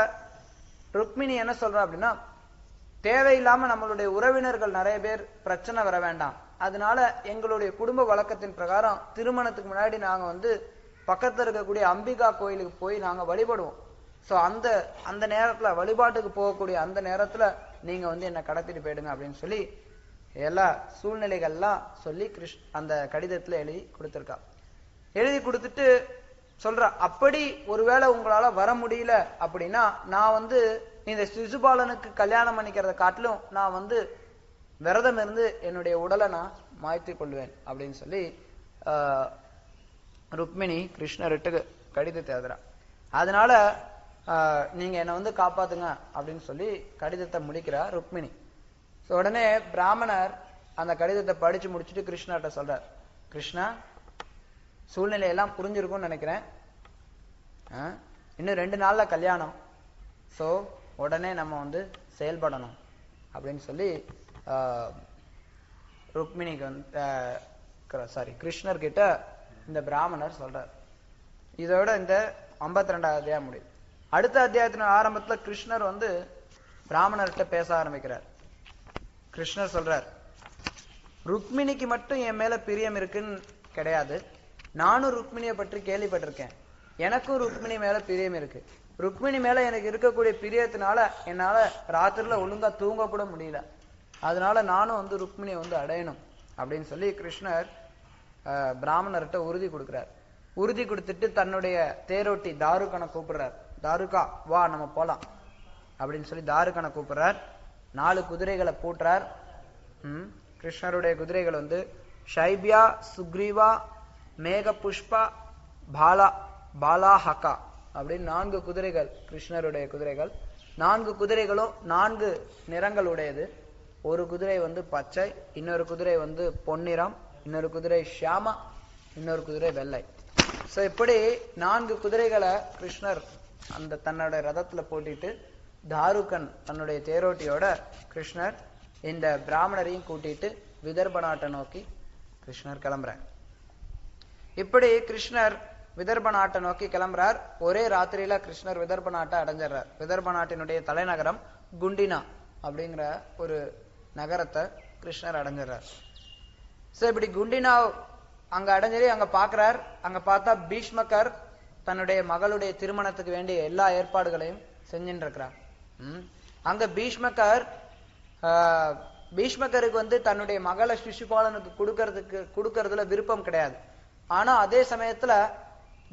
ருக்மிணி என்ன சொல்றா அப்படின்னா, தேவையில்லாம நம்மளுடைய உறவினர்கள் நிறைய பேர் பிரச்சனை வர வேண்டாம். அதனால எங்களுடைய குடும்ப வழக்கத்தின் பிரகாரம் திருமணத்துக்கு முன்னாடி நாங்க வந்து பக்கத்துல இருக்கக்கூடிய அம்பிகா கோயிலுக்கு போய் நாங்க வழிபடுவோம். சோ அந்த நேரத்துல வழிபாட்டுக்கு போகக்கூடிய அந்த நேரத்துல நீங்க வந்து என்ன கடத்திட்டு போயிடுங்க அப்படின்னு சொல்லி எல்லா சூழ்நிலைகள்லாம் சொல்லி அந்த கடிதத்துல எழுதி கொடுத்திருக்கா. எழுதி கொடுத்துட்டு சொல்ற, அப்படி ஒருவேளை உங்களால வர முடியல அப்படின்னா நான் வந்து இந்த சிசுபாலனுக்கு கல்யாணம் பண்ணிக்கிறத காட்டிலும் நான் வந்து விரதம் இருந்து என்னுடைய உடலை நான் மாய்த்து கொள்வேன் அப்படின்னு சொல்லி ருக்மிணி கிருஷ்ணர்கிட்ட கடிதத்தை எழுதுறா. அதனால நீங்க என்னை வந்து காப்பாத்துங்க அப்படின்னு சொல்லி கடிதத்தை முடிக்கிறா ருக்மிணி. உடனே பிராமணர் அந்த கடிதத்தை படிச்சு முடிச்சுட்டு கிருஷ்ணர்கிட்ட சொல்றார், கிருஷ்ணா சூழ்நிலையெல்லாம் புரிஞ்சிருக்கும்னு நினைக்கிறேன், இன்னும் 2 நாள்ல கல்யாணம், சோ உடனே நம்ம வந்து செயல்படணும் அப்படின்னு சொல்லி ருக்மிணிக்கு வந்து கிருஷ்ணர் கிட்ட இந்த பிராமணர் சொல்றார். இதோட இந்த 52வது அத்தியாயம் முடியும். அடுத்த அத்தியாயத்தின் ஆரம்பத்துல கிருஷ்ணர் வந்து பிராமணர்கிட்ட பேச ஆரம்பிக்கிறார். கிருஷ்ணர் சொல்றார், ருக்மிணிக்கு மட்டும் என் மேல பிரியம் இருக்குன்னு கிடையாது, நானும் ருக்மிணியை பற்றி கேள்விப்பட்டிருக்கேன், எனக்கும் ருக்மிணி மேல பிரியம் இருக்கு. ருக்மிணி மேல எனக்கு இருக்கக்கூடிய பிரியத்தினால என்னால ராத்திரில ஒழுங்கா தூங்க கூட முடியல. அதனால நானும் வந்து ருக்மிணியை வந்து அடையணும் அப்படின்னு சொல்லி கிருஷ்ணர் பிராமணர்கிட்ட உறுதி கொடுக்கிறார். உறுதி கொடுத்துட்டு தன்னுடைய தேரோட்டி தாருகனை கூப்பிடுறார். தாருகா வா நம்ம போலாம் அப்படின்னு சொல்லி தாருகனை கூப்பிடுறார். 4 குதிரைகளை பூட்டுறார். கிருஷ்ணருடைய குதிரைகள் வந்து ஷைபியா, சுக்ரீவா, மேக புஷ்பா, பாலாஹகா அப்படின்னு 4 குதிரைகள் கிருஷ்ணருடைய குதிரைகள். 4 குதிரைகளும் 4 நிறங்கள் உடையது. ஒரு குதிரை வந்து பச்சை, இன்னொரு குதிரை வந்து பொன்னிறம், இன்னொரு குதிரை ஷியாமா, இன்னொரு குதிரை வெள்ளை. சோ இப்படி 4 குதிரைகளை கிருஷ்ணர் அந்த தன்னோட ரதத்துல போட்டிட்டு தாருகன் தன்னுடைய தேரோட்டியோட கிருஷ்ணர் இந்த பிராமணரையும் கூட்டிட்டு விதர்ப நாட்டை நோக்கி கிருஷ்ணர் கிளம்புறார். இப்படி கிருஷ்ணர் விதர்ப நாட்டை நோக்கி கிளம்புறார். ஒரே ராத்திரியில கிருஷ்ணர் விதர்ப நாட்டை அடைஞ்சிடறார். விதர்ப நாட்டினுடைய தலைநகரம் குண்டினா அப்படிங்கிற ஒரு நகரத்தை கிருஷ்ணர் அடைஞ்சிடறார். சோ இப்படி குண்டினா அங்க அடைஞ்சரி அங்க பாக்குறார். அங்க பார்த்தா பீஷ்மகர் தன்னுடைய மகளுடைய திருமணத்துக்கு வேண்டிய எல்லா ஏற்பாடுகளையும் செஞ்சுட்டு இருக்கிறார். அங்க பீஷ்மகருக்கு வந்து தன்னுடைய மகளை சிசுபாலனுக்கு கொடுக்கறதுல விருப்பம் கிடையாது. ஆனா அதே சமயத்துல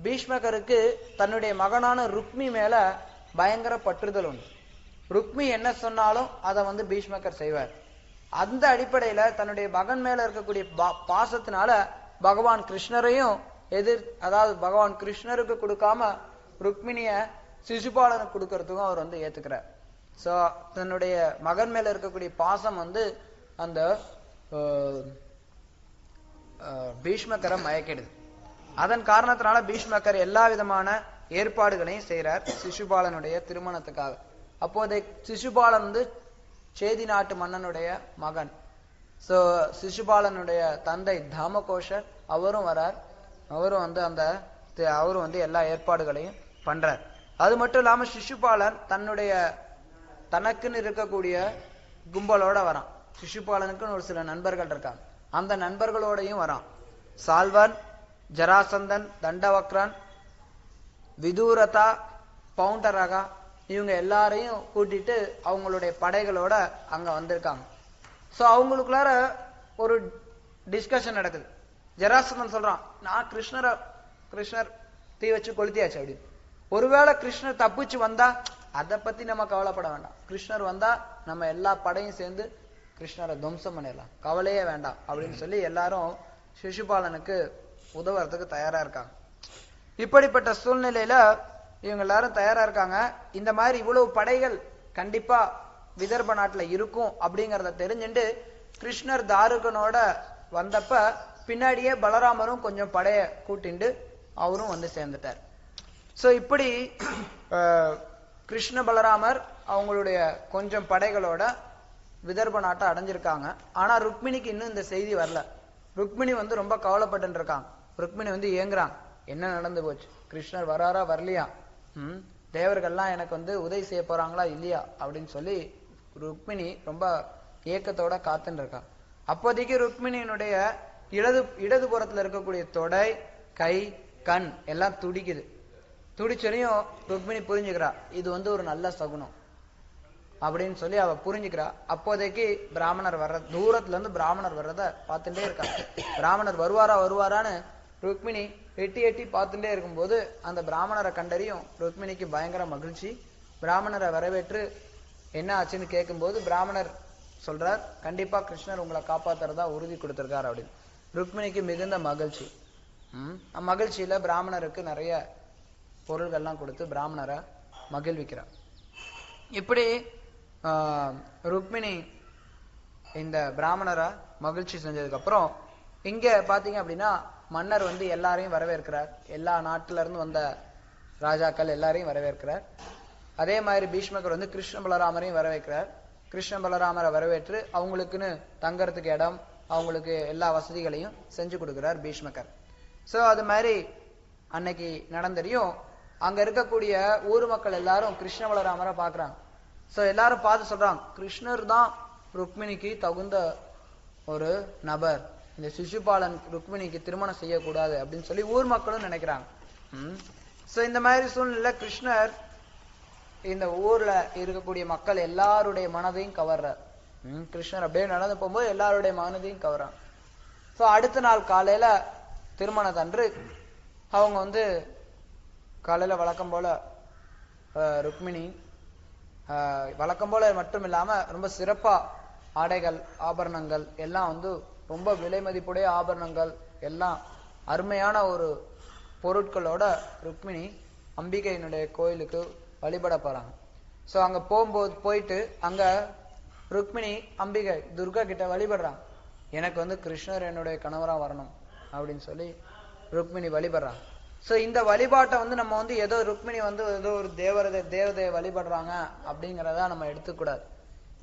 பீஷ்மகருக்கு தன்னுடைய மகனான ருக்மி மேல பயங்கர பற்றுதல் உண்டு. ருக்மி என்ன சொன்னாலும் அதை வந்து பீஷ்மகர் செய்வார். அந்த அடிப்படையில தன்னுடைய மகன் மேல இருக்கக்கூடிய பாசத்தினால பகவான் கிருஷ்ணரையும் அதாவது பகவான் கிருஷ்ணருக்கு கொடுக்காம ருக்மிணிய சிசுபாலனுக்கு கொடுக்கறதுக்கும் அவர் வந்து ஏத்துக்கிறார். சோ தன்னுடைய மகன் மேல இருக்கக்கூடிய பாசம் வந்து அந்த பீஷ்மகரை மயக்கிடுது. அதன் காரணத்தினால பீஷ்மகர் எல்லா விதமான ஏற்பாடுகளையும் செய்யறார் சிசுபாலனுடைய திருமணத்துக்காக. அப்போதை சிசுபாலன் வந்து சேதி நாட்டு மன்னனுடைய மகன். சோ சிசுபாலனுடைய தந்தை தாமகோஷர் அவரும் வரார். அவரும் வந்து எல்லா ஏற்பாடுகளையும் பண்றார். அது மட்டும் இல்லாம சிசுபாலன் தனக்குன்னு இருக்கக்கூடிய கும்பலோட வரான். சிசுபாலனுக்குன்னு ஒரு சில நண்பர்கள் இருக்காங்க. அந்த நண்பர்களோடையும் வரான். சால்வன், ஜராசந்தன், தண்டவக்ரன், விதூரதா, பவுண்டரகா இவங்க எல்லாரையும் கூட்டிட்டு அவங்களுடைய படைகளோட அங்க வந்திருக்காங்க. சோ அவங்களுக்குள்ளார ஒரு டிஸ்கஷன் நடக்குது. ஜராசந்தன் சொல்றான், நான் கிருஷ்ணர் தீ வச்சு கொளுத்தியாச்சு அப்படின்னு. ஒருவேளை கிருஷ்ணர் தப்பிச்சு வந்தா அதை பத்தி நம்ம கவலைப்பட வேண்டாம். கிருஷ்ணர் வந்தா நம்ம எல்லா படையும் சேர்ந்து கிருஷ்ணரை துவம்சம் பண்ணிடலாம், கவலையே வேண்டாம் அப்படின்னு சொல்லி எல்லாரும் சிசுபாலனுக்கு உதவுறதுக்கு தயாரா இருக்காங்க. இப்படிப்பட்ட சூழ்நிலையில இவங்க எல்லாரும் தயாரா இருக்காங்க. இந்த மாதிரி இவ்வளவு படைகள் கண்டிப்பா விதர்ப நாட்டுல இருக்கும் அப்படிங்கறத தெரிஞ்சுட்டு கிருஷ்ணர் தாருகனோட வந்தப்ப பின்னாடியே பலராமரும் கொஞ்சம் படைய கூட்டிண்டு அவரும் வந்து சேர்ந்துட்டார். சோ இப்படி கிருஷ்ண பலராமர் அவங்களுடைய கொஞ்சம் படைகளோட விதர்ப நாட்டை அடைஞ்சிருக்காங்க. ஆனா ருக்மிணிக்கு இன்னும் இந்த செய்தி வரல. ருக்மிணி வந்து ரொம்ப கவலைப்பட்டு இருக்காங்க. ருக்மிணி வந்து ஏங்குறாங்க, என்ன நடந்து போச்சு, கிருஷ்ணர் வராரா வரலையா, தேவர்கள்லாம் எனக்கு வந்து உதவி செய்ய போறாங்களா இல்லையா அப்படின்னு சொல்லி ருக்மிணி ரொம்ப ஏக்கத்தோட காத்துன்னு இருக்கா. அப்போதைக்கு ருக்மிணியினுடைய இடதுபுறத்துல இருக்கக்கூடிய தொடை, கை, கண் எல்லாம் துடிக்குது. துடிச்சரையும் ருக்மிணி புரிஞ்சுக்கிறா, இது வந்து ஒரு நல்ல சகுனம் அப்படின்னு சொல்லி அவ புரிஞ்சுக்கிறா. அப்போதைக்கு பிராமணர் வர்ற தூரத்துல இருந்து பிராமணர் வர்றத பார்த்துட்டே இருக்கா. பிராமணர் வருவாரான்னு ருக்மிணி எட்டி எட்டி பார்த்துட்டே இருக்கும்போது அந்த பிராமணரை கண்டறியும் ருக்மிணிக்கு பயங்கர மகிழ்ச்சி. பிராமணரை வரவேற்று என்ன ஆச்சுன்னு கேட்கும்போது பிராமணர் சொல்றார், கண்டிப்பா கிருஷ்ணர் உங்களை காப்பாத்துறதா உறுதி கொடுத்திருக்காரு அப்படின்னு. ருக்மிணிக்கு மிகுந்த மகிழ்ச்சி. மகிழ்ச்சியில பிராமணருக்கு நிறைய பொருள்கள்லாம் கொடுத்து பிராமணரை மகிழ்விக்கிறார். இப்படி ருக்மிணி இந்த பிராமணரை மகிழ்ச்சி செஞ்சதுக்கு அப்புறம் இங்க பாத்தீங்க அப்படின்னா மன்னர் வந்து எல்லாரையும் வரவேற்கிறார். எல்லா நாட்டுல இருந்து வந்த ராஜாக்கள் எல்லாரையும் வரவேற்கிறார். அதே மாதிரி பீஷ்மகர் வந்து கிருஷ்ண பலராமரையும் வரவேற்கிறார். கிருஷ்ண பலராமரை வரவேற்று அவங்களுக்குன்னு தங்கறதுக்கு இடம், அவங்களுக்கு எல்லா வசதிகளையும் செஞ்சு கொடுக்கிறார் பீஷ்மகர். சோ அது மாதிரி அன்னைக்கு நடந்தறியும் அங்க இருக்கக்கூடிய ஊர் மக்கள் எல்லாரும் கிருஷ்ண பலராமரை பாக்குறாங்க. சோ எல்லாரும் பார்த்து சொல்றாங்க, கிருஷ்ணர் தான் ருக்மிணிக்கு தகுந்த ஒரு நபர், இந்த சிசுபாலன் ருக்மிணிக்கு திருமணம் செய்யக்கூடாது அப்படின்னு சொல்லி ஊர் மக்களும் நினைக்கிறாங்க. சோ இந்த மாதிரி சூழ்நிலை கிருஷ்ணர் இந்த ஊர்ல இருக்கக்கூடிய மக்கள் எல்லாருடைய மனதையும் கவர்றார். கிருஷ்ணர் அப்படியே நடந்து போகும்போது எல்லாருடைய மனதையும் கவர்றாங்க. சோ அடுத்த நாள் காலையில திருமணத்தன்று அவங்க வந்து காலையில வழக்கம் போல ருக்மிணி வழக்கம் போல மட்டும் இல்லாம ரொம்ப சிறப்பா ஆடைகள், ஆபரணங்கள் எல்லாம் வந்து ரொம்ப விலை மதிப்புடைய ஆபரணங்கள் எல்லாம் அருமையான ஒரு பொருட்களோட ருக்மிணி அம்பிகையினுடைய கோயிலுக்கு வழிபட போறாங்க. சோ அங்க போயிட்டு அங்க ருக்மிணி அம்பிகை துர்கா கிட்ட வழிபடுறாங்க, எனக்கு வந்து கிருஷ்ணர் என்னுடைய கணவரா வரணும் அப்படின்னு சொல்லி ருக்மிணி வழிபடுறாங்க. சோ இந்த வழிபாட்டை வந்து நம்ம வந்து ஏதோ ருக்மிணி வந்து ஏதோ ஒரு தேவதையை வழிபடுறாங்க அப்படிங்கிறதா நம்ம எடுத்துக்கூடாது.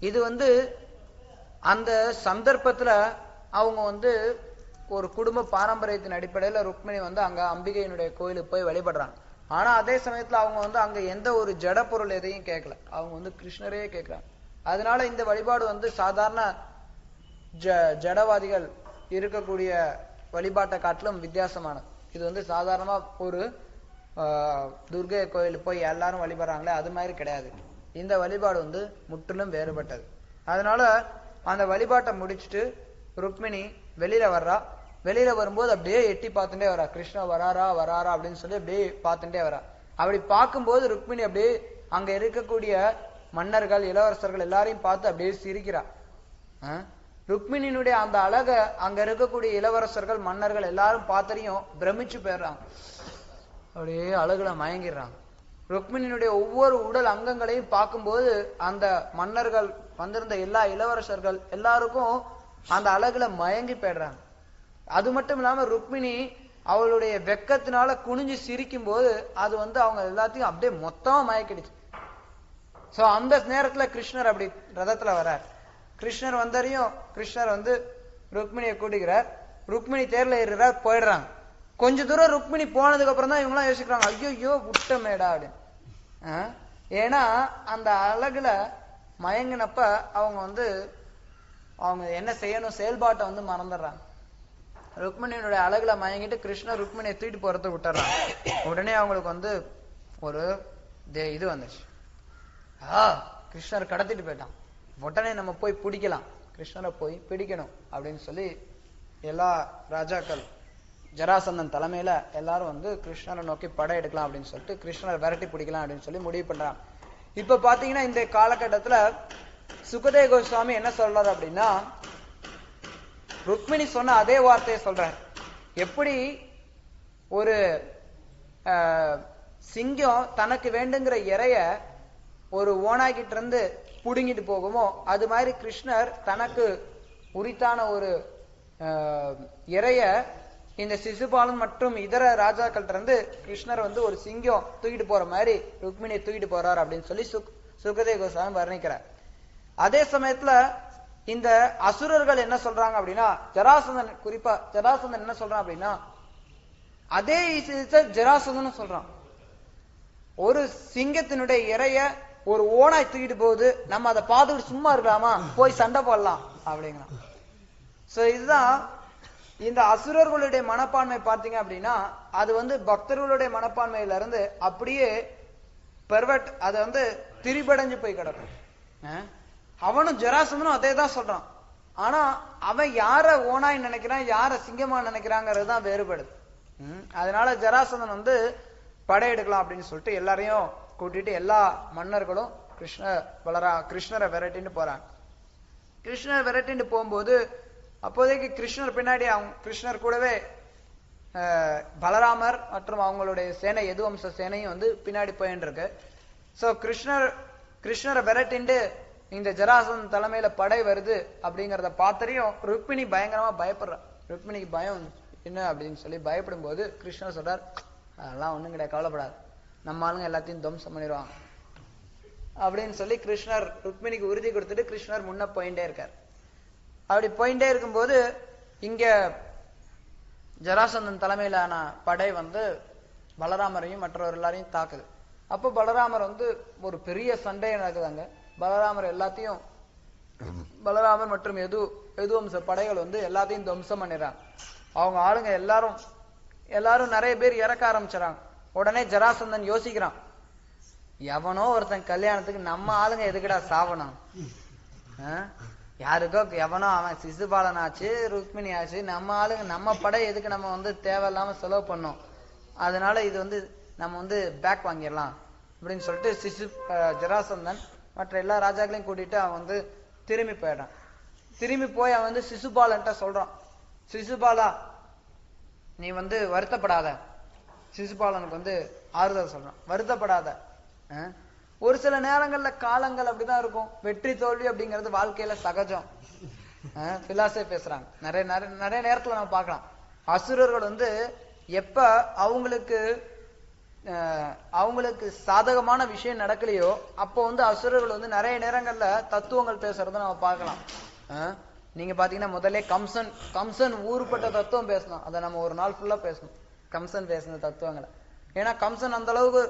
இது வந்து அந்த சந்தர்ப்பத்துல அவங்க வந்து ஒரு குடும்ப பாரம்பரியத்தின் அடிப்படையில ருக்மிணி வந்து அங்க அம்பிகையினுடைய கோயிலுக்கு போய் வழிபடுறாங்க. ஆனா அதே சமயத்துல அவங்க வந்து அங்க எந்த ஒரு ஜட பொருள் எதையும் கேட்கல, அவங்க வந்து கிருஷ்ணரையே கேட்கிறாங்க. அதனால இந்த வழிபாடு வந்து சாதாரண ஜடவாதிகள் இருக்கக்கூடிய வழிபாட்டை காட்டிலும் வித்தியாசமானது. இது வந்து சாதாரணமா ஒரு துர்கை கோயில் போய் எல்லாரும் வழிபடுறாங்களே அது மாதிரி கிடையாது. இந்த வழிபாடு வந்து முற்றிலும் வேறுபட்டது. அதனால அந்த வழிபாட்டை முடிச்சுட்டு ருக்மிணி வெளியில வர்றா. வெளியில வரும்போது அப்படியே எட்டி பார்த்துட்டே வரா, கிருஷ்ணா வராரா அப்படின்னு சொல்லி அப்படியே பார்த்துட்டே வரா. அப்படி பார்க்கும்போது ருக்மிணி அப்படியே அங்க இருக்கக்கூடிய மன்னர்கள், இளவரசர்கள் எல்லாரையும் பார்த்து அப்படியே சிரிக்கிறா. ருக்மிணியினுடைய அந்த அழக அங்க இருக்கக்கூடிய இளவரசர்கள், மன்னர்கள் எல்லாரும் பார்த்தரையும் பிரமிச்சு போயிடுறாங்க, அப்படியே அழகுல மயங்கிடுறாங்க. ருக்மிணியினுடைய ஒவ்வொரு உடல் அங்கங்களையும் பார்க்கும்போது அந்த மன்னர்கள், வந்திருந்த எல்லா இளவரசர்கள் எல்லாருக்கும் அந்த அழகுல மயங்கி போயிடுறாங்க. அது மட்டும் இல்லாம ருக்மிணி அவளுடைய வெக்கத்தினால குனிஞ்சு சிரிக்கும் போது அது வந்து அவங்க எல்லாத்தையும் அப்படியே மொத்தமா மயக்கிடுச்சு. சோ அந்த நேரத்துல கிருஷ்ணர் அப்படி ரதத்துல வர்றார். கிருஷ்ணர் வந்தரையும் கிருஷ்ணர் வந்து ருக்மிணியை கூட்டிக்கிறார். ருக்மிணி தேர்ல ஏறுறார், போயிடுறாங்க. கொஞ்ச தூரம் ருக்மிணி போனதுக்கு அப்புறம் தான் இவங்கெல்லாம் யோசிக்கிறாங்க, ஐயோ விட்டமேடா அப்படின்னு. ஏன்னா அந்த அழகுல மயங்கினப்ப அவங்க வந்து அவங்க என்ன செய்யணும் செயல்பாட்டை வந்து மறந்துடுறாங்க. ருக்மிணியினுடைய அழகுல மயங்கிட்டு கிருஷ்ணர் ருக்மிணியை தூக்கிட்டு போறத விட்டுறாங்க. உடனே அவங்களுக்கு வந்து ஒரு இது வந்துச்சு, கிருஷ்ணர் கடத்திட்டு போயிட்டான், உடனே நம்ம போய் பிடிக்கலாம், கிருஷ்ணரை போய் பிடிக்கணும் அப்படின்னு சொல்லி எல்லா ராஜாக்கள் ஜராசந்தன் தலைமையில எல்லாரும் வந்து கிருஷ்ணரை நோக்கி படை எடுக்கலாம் அப்படின்னு சொல்லிட்டு கிருஷ்ணரை விரட்டி பிடிக்கலாம் அப்படின்னு சொல்லி முடிவு பண்றாங்க. இப்ப பாத்தீங்கன்னா இந்த காலகட்டத்துல சுகதேவ கோஸ்வாமி என்ன சொல்றாரு அப்படின்னா, ருக்மிணி சொன்ன அதே வார்த்தையை சொல்றாரு. எப்படி ஒரு சிங்கம் தனக்கு வேண்டுங்கிற இறைய ஒரு ஓனாய்கிட்ட இருந்து புடுங்கிட்டு போகுமோ, அது மாதிரி கிருஷ்ணர் தனக்கு உரித்தான ஒரு இறைய இந்த சிசுபாலன் மற்றும் இதர ராஜாக்கள்கிட்ட இருந்து கிருஷ்ணர் வந்து ஒரு சிங்கம் தூக்கிட்டு போற மாதிரி ருக்மிணியை தூக்கிட்டு போறார் அப்படின்னு சொல்லி சுகதேவ கோஸ்வாமி வர்ணிக்கிறார். அதே சமயத்துல இந்த அசுரர்கள் என்ன சொல்றாங்க அப்படின்னா, ஜராசந்தன் குறிப்பா ஜராசந்தன் என்ன சொல்றான் அப்படின்னா, அதே ஜராசந்தன் சொல்றான், ஒரு சிங்கத்தினுடைய இறைய ஒரு ஓனாய் தூக்கிட்டு போகுது, நம்ம அதை பார்த்துட்டு சும்மா இருக்கலாமா, போய் சண்டை போடலாம் அப்படிங்கிறான். சோ இதுதான் இந்த அசுரர்களுடைய மனப்பான்மை பார்த்தீங்க அப்படின்னா, அது வந்து பக்தர்களுடைய மனப்பான்மையில இருந்து அப்படியே பெர்வெர்ட், அதை வந்து திரிபடைஞ்சு போய் கிடக்கும். அவனும் ஜராசந்தனும் அதே தான் சொல்றான். ஆனா அவன் யார ஓனாய் நினைக்கிறான், யார சிங்கமா நினைக்கிறாங்கிறது தான் வேறுபடுது. அதனால ஜராசந்தன் வந்து படையெடுக்கலாம் அப்படின்னு சொல்லிட்டு எல்லாரையும் கூட்டிட்டு எல்லா மன்னர்களும் கிருஷ்ணரை விரட்டின்னு போறாங்க. கிருஷ்ணர் விரட்டின்னு போகும்போது அப்போதைக்கு கிருஷ்ணர் பின்னாடி கிருஷ்ணர் கூடவே பலராமர் மற்றும் அவங்களுடைய சேனை யதுவம்ச சேனையும் வந்து பின்னாடி போயின்னு இருக்கு. சோ கிருஷ்ணரை விரட்டிண்டு இந்த ஜராசந்தன் தலைமையில படை வருது அப்படிங்கறத பார்த்தரையும் ருக்மிணி பயங்கரமா பயப்படுறா. ருக்மிணிக்கு பயம் என்ன அப்படின்னு சொல்லி பயப்படும் போது கிருஷ்ணர் சொல்றார், அதெல்லாம் ஒண்ணும் கிடையாது, கவலைப்படாது, நம்ம ஆளுங்க எல்லாத்தையும் துவம்சம் பண்ணிடுவாங்க அப்படின்னு சொல்லி கிருஷ்ணர் ருக்மிணிக்கு உறுதி கொடுத்துட்டு கிருஷ்ணர் முன்ன போயிட்டே இருக்கார். அப்படி போயிட்டே இருக்கும்போது இங்க ஜராசந்தன் தலைமையிலான படை வந்து பலராமரையும் மற்றவர் எல்லாரையும் தாக்குது. அப்போ பலராமர் வந்து ஒரு பெரிய சண்டை நடக்குதாங்க. பலராமர் மற்றும் யதுவம்ச படைகள் வந்து எல்லாத்தையும் துவம்சம் பண்ணிடுறாங்க. அவங்க ஆளுங்க எல்லாரும் நிறைய பேர் இறக்க ஆரம்பிச்சுறாங்க. உடனே ஜராசந்தன் யோசிக்கிறான், எவனோ ஒருத்தன் கல்யாணத்துக்கு நம்ம ஆளுங்க எதுக்குடா சாவணும், யாருக்கோ எவனோ அவன் சிசுபாலன் ஆச்சு, ருக்மிணி ஆச்சு, நம்ம ஆளுங்க நம்ம படை எதுக்கு நம்ம வந்து தேவையில்லாம செலவு பண்ணோம், அதனால இது வந்து நம்ம வந்து பேக் வாங்கிடலாம் அப்படின்னு சொல்லிட்டு ஜராசந்தன் மற்ற எல்லா ராஜாக்களையும் கூட்டிட்டு அவன் வந்து திரும்பி போயிடான். திரும்பி போய் அவன் வந்து சிசுபாலன்ட்ட சொல்றான், சிசுபாலா நீ வந்து வருத்தப்படாத. சிசுபாலனுக்கு வந்து ஆறுதல் சொல்றான், வருத்தப்படாத. ஒரு சில நேரங்கள்ல காலங்கள் அப்படிதான் இருக்கும், வெற்றி தோல்வி அப்படிங்கிறது வாழ்க்கையில சகஜம். பிலாசபி பேசுறாங்க. நிறைய நேரத்துல நம்ம பார்க்கலாம், அசுரர்கள் வந்து எப்ப அவங்களுக்கு சாதகமான விஷயம் நடக்கலையோ அப்போ வந்து அசுரர்கள் வந்து நிறைய நேரங்கள்ல தத்துவங்கள் பேசுறத நம்ம பார்க்கலாம். நீங்க பாத்தீங்கன்னா முதல்ல கம்சன் ஊருப்பட்ட தத்துவம் பேசணும், அதை நம்ம ஒரு நாள் ஃபுல்லா பேசணும், கம்சன் பேசின தத்துவங்களை. ஏன்னா கம்சன் அந்த அளவுக்கு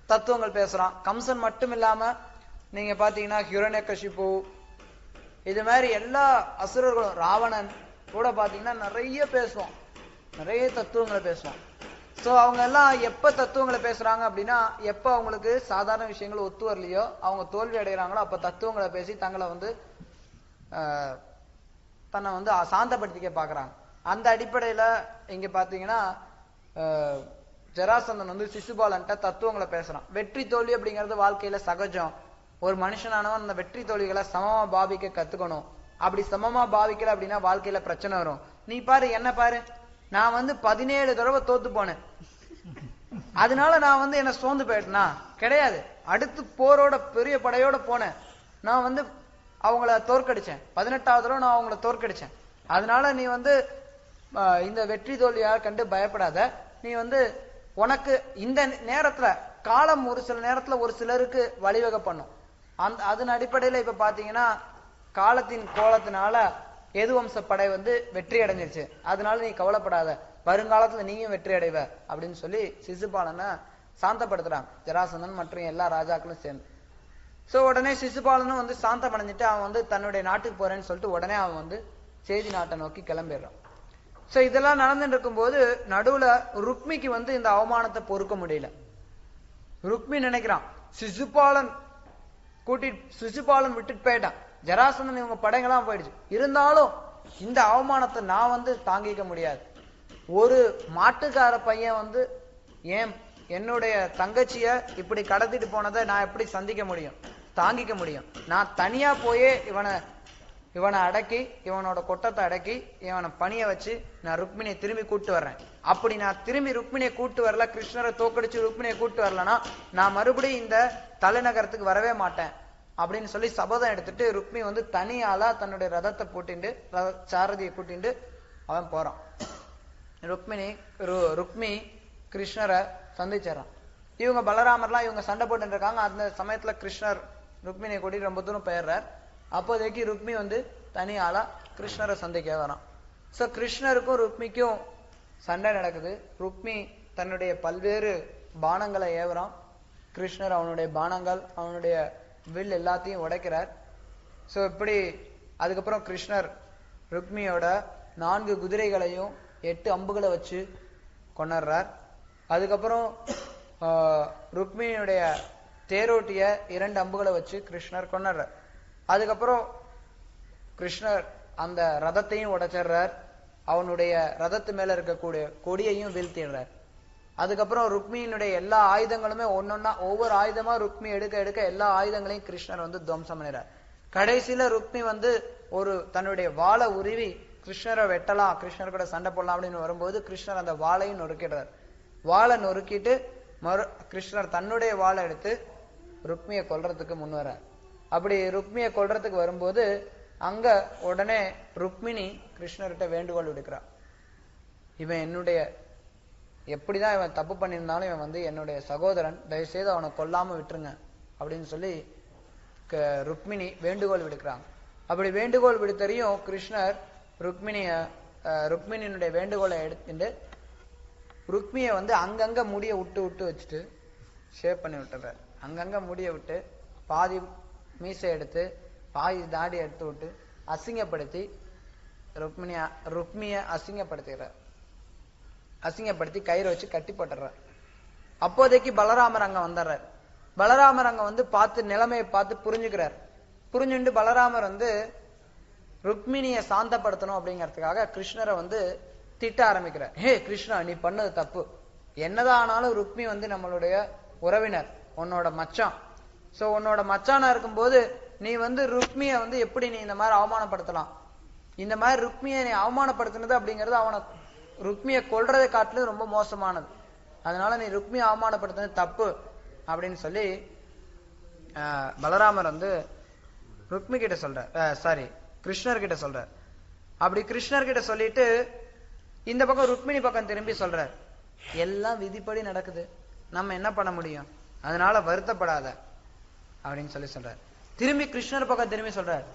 தத்துவங்கள் பேசுறான். கம்சன் மட்டும் இல்லாம நீங்க பாத்தீங்கன்னா ஹிரண்யகசிபு, இது மாதிரி எல்லா அசுரர்களும், ராவணன் கூட பாத்தீங்கன்னா நிறைய பேசுவான், நிறைய தத்துவங்களை பேசுவான். சோ அவங்க எல்லாம் எப்ப தத்துவங்களை பேசுறாங்க அப்படின்னா, எப்ப அவங்களுக்கு சாதாரண விஷயங்கள் ஒத்து வரலையோ, அவங்க தோல்வி அடைகிறாங்களோ, அப்ப தத்துவங்களை பேசி தங்களை வந்து தன்னை வந்து சாந்தப்படுத்திக்க பாக்குறாங்க. அந்த அடிப்படையில இங்க பாத்தீங்கன்னா ஜராசந்தன் வந்து சிசுபாலன்ட்ட தத்துவங்களை பேசுறான். வெற்றி தோல்வி அப்படிங்கிறது வாழ்க்கையில சகஜம். ஒரு மனுஷனானவன் அந்த வெற்றி தோல்விகளை சமமா பாவிக்க கத்துக்கணும். அப்படி சமமா பாவிக்கல அப்படின்னா வாழ்க்கையில பிரச்சனை வரும். நீ பாரு, என்ன பாரு, நான் வந்து 17 தடவை தோத்து போனேன், அதனால நான் வந்து என்ன சோர்ந்து போயிட்டேனா? கிடையாது. அடுத்து போரோட பெரிய படையோட போனேன், நான் வந்து அவங்கள தோற்கடிச்சேன், 18வது தடவை நான் அவங்கள தோற்கடிச்சேன். அதனால நீ வந்து இந்த வெற்றி தோல்வியா கண்டு பயப்படாத. நீ வந்து உனக்கு இந்த நேரத்துல காலம் ஒரு சில நேரத்துல ஒரு சிலருக்கு வழிவகை பண்ணும். அதன் அடிப்படையில இப்ப பாத்தீங்கன்னா காலத்தின் கோலத்தினால யதுவம்ச படை வந்து வெற்றி அடைஞ்சிருச்சு, அதனால நீ கவலைப்படாத, வருங்காலத்துல நீயும் வெற்றி அடைவ அப்படின்னு சொல்லி சிசுபாலனை சாந்தப்படுத்துறாங்க ஜராசந்தன் மற்றும் எல்லா ராஜாக்களும் சேர்ந்து. சோ உடனே சிசுபாலனும் வந்து சாந்தம் அடைஞ்சிட்டு அவன் வந்து தன்னுடைய நாட்டுக்கு போறேன்னு சொல்லிட்டு உடனே அவன் வந்து சேதி நாட்டை நோக்கி கிளம்பிடுறான். சோ இதெல்லாம் நடந்துட்டு இருக்கும்போது நடுவுல ருக்மிக்கு வந்து இந்த அவமானத்தை பொறுக்க முடியல. ருக்மி நினைக்கிறான், சிசுபாலன் விட்டுட்டு போயிட்டான், ஜராசந்தன் இவங்க படைங்கெல்லாம் போயிடுச்சு, இருந்தாலும் இந்த அவமானத்தை நான் வந்து தாங்கிக்க முடியாது, ஒரு மாட்டுக்கார பையன் வந்து என்னுடைய தங்கச்சிய இப்படி கடத்திட்டு போனதை நான் எப்படி சந்திக்க முடியும், தாங்கிக்க முடியும்? நான் தனியா போயே இவனை அடக்கி, இவனோட கொட்டத்தை அடக்கி, இவனை பணிய வச்சு நான் ருக்மிணியை திரும்பி கூட்டு வர்றேன். அப்படி நான் திரும்பி ருக்மிணியை கூட்டு வரல, கிருஷ்ணரை தோக்கடிச்சு ருக்மிணியை கூட்டு வரலன்னா நான் மறுபடியும் இந்த தலைநகரத்துக்கு வரவே மாட்டேன் அப்படின்னு சொல்லி சபதம் எடுத்துட்டு ருக்மி வந்து தனியாளா தன்னுடைய ரதத்தை பூட்டிண்டு, சாரதியை கூட்டிண்டு அவன் போறான். ருக்மி கிருஷ்ணரை சந்திச்சிடறான். இவங்க பலராமர்லாம் இவங்க சண்டை போட்டு இருக்காங்க. அந்த சமயத்துல கிருஷ்ணர் ருக்மிணியை கூட்டி ரொம்ப தூரம் போயிடுறார். அப்போதைக்கு ருக்மி வந்து தனி ஆளா கிருஷ்ணரை சந்திக்க வரான். சோ கிருஷ்ணருக்கும் ருக்மிக்கும் சண்டை நடக்குது. ருக்மி தன்னுடைய பல்வேறு பானங்களை ஏவுறான். கிருஷ்ணர் அவனுடைய பானங்கள், அவனுடைய வில் எல்லாத்தையும் உடைக்கிறார். சோ இப்படி அதுக்கப்புறம் கிருஷ்ணர் ருக்மியோட 4 குதிரைகளையும் 8 அம்புகளை வச்சு கொண்டாடுறார். அதுக்கப்புறம் ருக்மிணியுடைய தேரோட்டிய 2 அம்புகளை வச்சு கிருஷ்ணர் கொண்டாடுறார். அதுக்கப்புறம் கிருஷ்ணர் அந்த ரதத்தையும் உடைச்சிடுறார். அவனுடைய ரதத்து மேல இருக்கக்கூடிய கொடியையும் வீழ்த்திடுறார். அதுக்கப்புறம் ருக்மியினுடைய எல்லா ஆயுதங்களுமே ஒன்னொன்னா ஒவ்வொரு ஆயுதமா ருக்மி எடுக்க எடுக்க எல்லா ஆயுதங்களையும் கிருஷ்ணர் வந்து துவம்சம் பண்ணிடுறார். கடைசியில ருக்மி வந்து தன்னுடைய வாளை உருவி கிருஷ்ணரை வெட்டலாம், கிருஷ்ணர் கூட சண்டை போடலாம் அப்படின்னு வரும்போது கிருஷ்ணர் அந்த வாளையும் நொறுக்கிடுறார். வாளை நொறுக்கிட்டு கிருஷ்ணர் தன்னுடைய வாளை எடுத்து ருக்மியை கொல்றதுக்கு முன் வர்றார். அப்படி ருக்மியை கொல்றதுக்கு வரும்போது அங்க உடனே ருக்மிணி கிருஷ்ணர்கிட்ட வேண்டுகோள் விடுக்கிறார். இவன் என்னுடைய எப்படிதான் இவன் தப்பு பண்ணியிருந்தாலும் இவன் வந்து என்னுடைய சகோதரன், தயவுசெய்து அவனை கொல்லாம விட்டுருங்க அப்படின்னு சொல்லி ருக்மிணி வேண்டுகோள் விடுக்கிறாங்க. அப்படி வேண்டுகோள் விடுத்தறியும் கிருஷ்ணர் ருக்மிணியினுடைய வேண்டுகோளை எடுத்துட்டு ருக்மியை வந்து அங்கங்க முடிய விட்டு வச்சுட்டு ஷேப் பண்ணி விட்டுறார். அங்கங்க முடிய விட்டு பாதி மீசை எடுத்து பாதி தாடி எடுத்து விட்டு அசிங்கப்படுத்தி ருக்மிய அசிங்கப்படுத்துகிறார். அசிங்கப்படுத்தி கயிறு வச்சு கட்டி போட்டுறார். அப்போதைக்கு பலராமர் அங்க வந்துடுறார். பலராமர் அங்க வந்து பார்த்து நிலைமையை பார்த்து புரிஞ்சுக்கிறார். புரிஞ்சுட்டு பலராமர் வந்து ருக்மிணியை சாந்தப்படுத்தணும் அப்படிங்கிறதுக்காக கிருஷ்ணரை வந்து திட்ட ஆரம்பிக்கிறார். ஹே கிருஷ்ணா, நீ பண்ணது தப்பு. என்னதான் ஆனாலும் ருக்மி வந்து நம்மளுடைய உறவினர், உன்னோட மச்சான். சோ உன்னோட மச்சானா இருக்கும்போது நீ வந்து ருக்மியை வந்து எப்படி நீ இந்த மாதிரி அவமானப்படுத்தலாம்? இந்த மாதிரி ருக்மியை நீ அவமானப்படுத்தினது அப்படிங்கிறது அவனை ருக்மியை கொல்றதை காட்டிலும் ரொம்ப மோசமானது. அதனால நீ ருக்மியை அவமானப்படுத்தினது தப்பு அப்படின்னு சொல்லி பலராமர் வந்து ருக்மி கிட்ட சொல்றார், கிருஷ்ணர் கிட்ட சொல்றார். அப்படி கிருஷ்ணர் கிட்ட சொல்லிட்டு இந்த பக்கம் ருக்மிணி பக்கம் திரும்பி சொல்றார், எல்லாம் விதிப்படி நடக்குது, நம்ம என்ன பண்ண முடியும், அதனால வருத்தப்படாத அப்படின்னு சொல்லி சொல்றார். திரும்பி கிருஷ்ணர் பக்கம் திரும்பி சொல்றார்,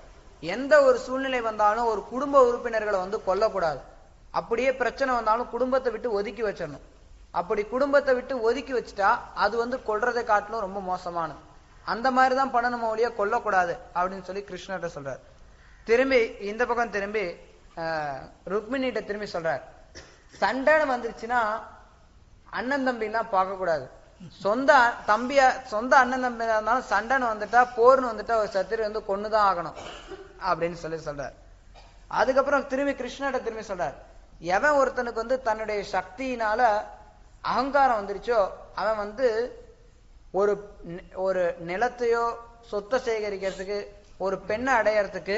எந்த ஒரு சூழ்நிலை வந்தாலும் ஒரு குடும்ப உறுப்பினர்களை வந்து கொல்லக்கூடாது. அப்படியே பிரச்சனை வந்தாலும் குடும்பத்தை விட்டு ஒதுக்கி வச்சிடணும். அப்படி குடும்பத்தை விட்டு ஒதுக்கி வச்சுட்டா அது வந்து கொல்றதை காட்டிலும் ரொம்ப மோசமானது. அந்த மாதிரிதான் பண்ணணும், ஒழிய கொல்லக்கூடாது அப்படின்னு சொல்லி கிருஷ்ணர்கிட்ட சொல்றார். திரும்பி இந்த பக்கம் திரும்பி ருக்மிணிகிட்ட திரும்பி சொல்றார், சண்டைன்னு வந்துருச்சுன்னா அண்ணன் தம்பி எல்லாம் பார்க்க கூடாது. சொந்த அண்ணன் தம்பி இருந்தாலும் சண்டைன்னு வந்துட்டா, போர்னு வந்துட்டா ஒரு சத்திரி வந்து கொன்னுதான் ஆகணும் அப்படின்னு சொல்லி சொல்றார். அதுக்கப்புறம் திரும்பி கிருஷ்ணர்கிட்ட திரும்பி சொல்றார், எவன் ஒருத்தனுக்கு வந்து தன்னுடைய சக்தியினால அகங்காரம் வந்துருச்சோ அவன் வந்து ஒரு நிலத்தையோ சொத்தை சேகரிக்கிறதுக்கு, ஒரு பெண்ணை அடையறதுக்கு,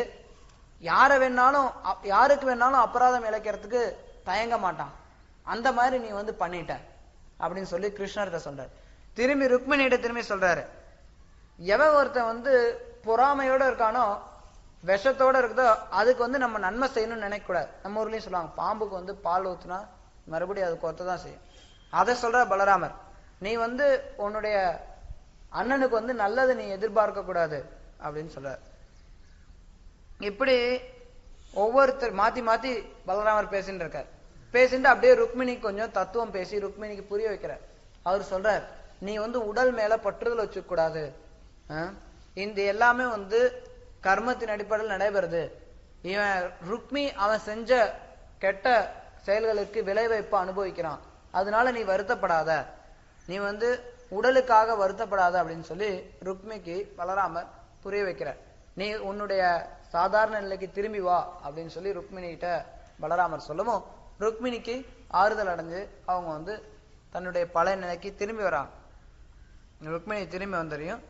யாருக்கு வேணாலும் அபராதம் இழைக்கிறதுக்கு தயங்க மாட்டான். அந்த மாதிரி நீ வந்து பண்ணிட்ட அப்படின்னு சொல்லி கிருஷ்ணர்கிட்ட சொல்றாரு. திரும்பி ருக்மிணிகிட்ட திரும்பி சொல்றாரு, எவன் ஒருத்தன் வந்து பொறாமையோட இருக்கானோ, விஷத்தோட இருக்குதோ, அதுக்கு வந்து நம்ம நன்மை செய்யணும்னு நினைக்க கூடாது. நம்ம ஊர்லயும் சொல்லுவாங்க, பாம்புக்கு வந்து பால் ஊத்துனா மறுபடியும் அது கொத்ததான் செய்யும். அதை சொல்ற பலராமர், நீ வந்து உன்னுடைய அண்ணனுக்கு வந்து நல்லது நீ எதிர்பார்க்க கூடாது அப்படின்னு சொல்ற. இப்படி ஒவ்வொருத்தர் மாத்தி மாத்தி பலராமர் பேசிட்டு இருக்கார். பேசிட்டு அப்படியே ருக்மிணிக்கு கொஞ்சம் தத்துவம் பேசி ருக்மிணிக்கு புரிய வைக்கிறார். அவர் சொல்றார், நீ வந்து உடல் மேல பற்றுதல் வச்சுக்க கூடாது. இந்த எல்லாமே வந்து கர்மத்தின் அடிப்படையில் நடைபெறுது. இவன் ருக்மி அவன் செஞ்ச கெட்ட செயல்களுக்கு விளைவைப்ப அனுபவிக்கிறான். அதனால நீ வருத்தப்படாத, நீ வந்து உடலுக்காக வருத்தப்படாத அப்படின்னு சொல்லி ருக்மிக்கு பலராமர் புரிய வைக்கிறார். நீ உன்னுடைய சாதாரண நிலைக்கு திரும்பி வா அப்படின்னு சொல்லி ருக்மிணி கிட்ட பலராமர் சொல்லவும் ருக்மிணிக்கு ஆறுதல் அடைஞ்சு அவங்க வந்து தன்னுடைய பழைய நிலைக்கு திரும்பி வராங்க. ருக்மிணி திரும்பி வந்தறியும்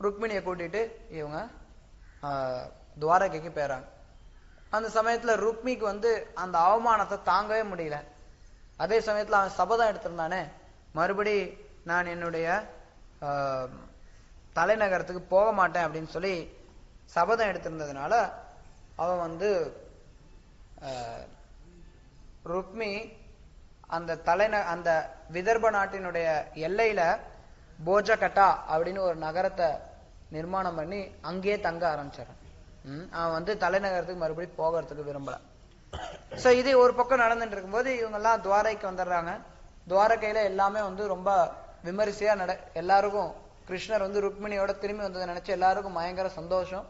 ருக்மிணியை கூட்டிட்டு இவங்க துவாரகைக்கு போயிறாங்க. அந்த சமயத்துல ருக்மிக்கு வந்து அந்த அவமானத்தை தாங்கவே முடியல. அதே சமயத்துல அவன் சபதம் எடுத்திருந்தானே, மறுபடி நான் என்னுடைய தலைநகரத்துக்கு போக மாட்டேன் அப்படின்னு சொல்லி சபதம் எடுத்திருந்ததுனால அவன் வந்து ருக்மி அந்த விதர்ப நாட்டினுடைய எல்லையில போஜகட்டா அப்படின்னு ஒரு நகரத்தை நிர்மாணம் பண்ணி அங்கேயே தங்க ஆரம்பிச்சான். அவன் வந்து தலைநகரத்துக்கு மறுபடியும் போகிறதுக்கு விரும்பல. சோ இது ஒரு பக்கம் நடந்துட்டு இருக்கும்போது இவங்க எல்லாம் துவாரைக்கு வந்துடுறாங்க. துவாரகையில எல்லாமே வந்து ரொம்ப விமரிசையா எல்லாருக்கும் கிருஷ்ணர் வந்து ருக்மிணியோட திரும்பி வந்ததை நினைச்சு எல்லாருக்கும் பயங்கர சந்தோஷம்.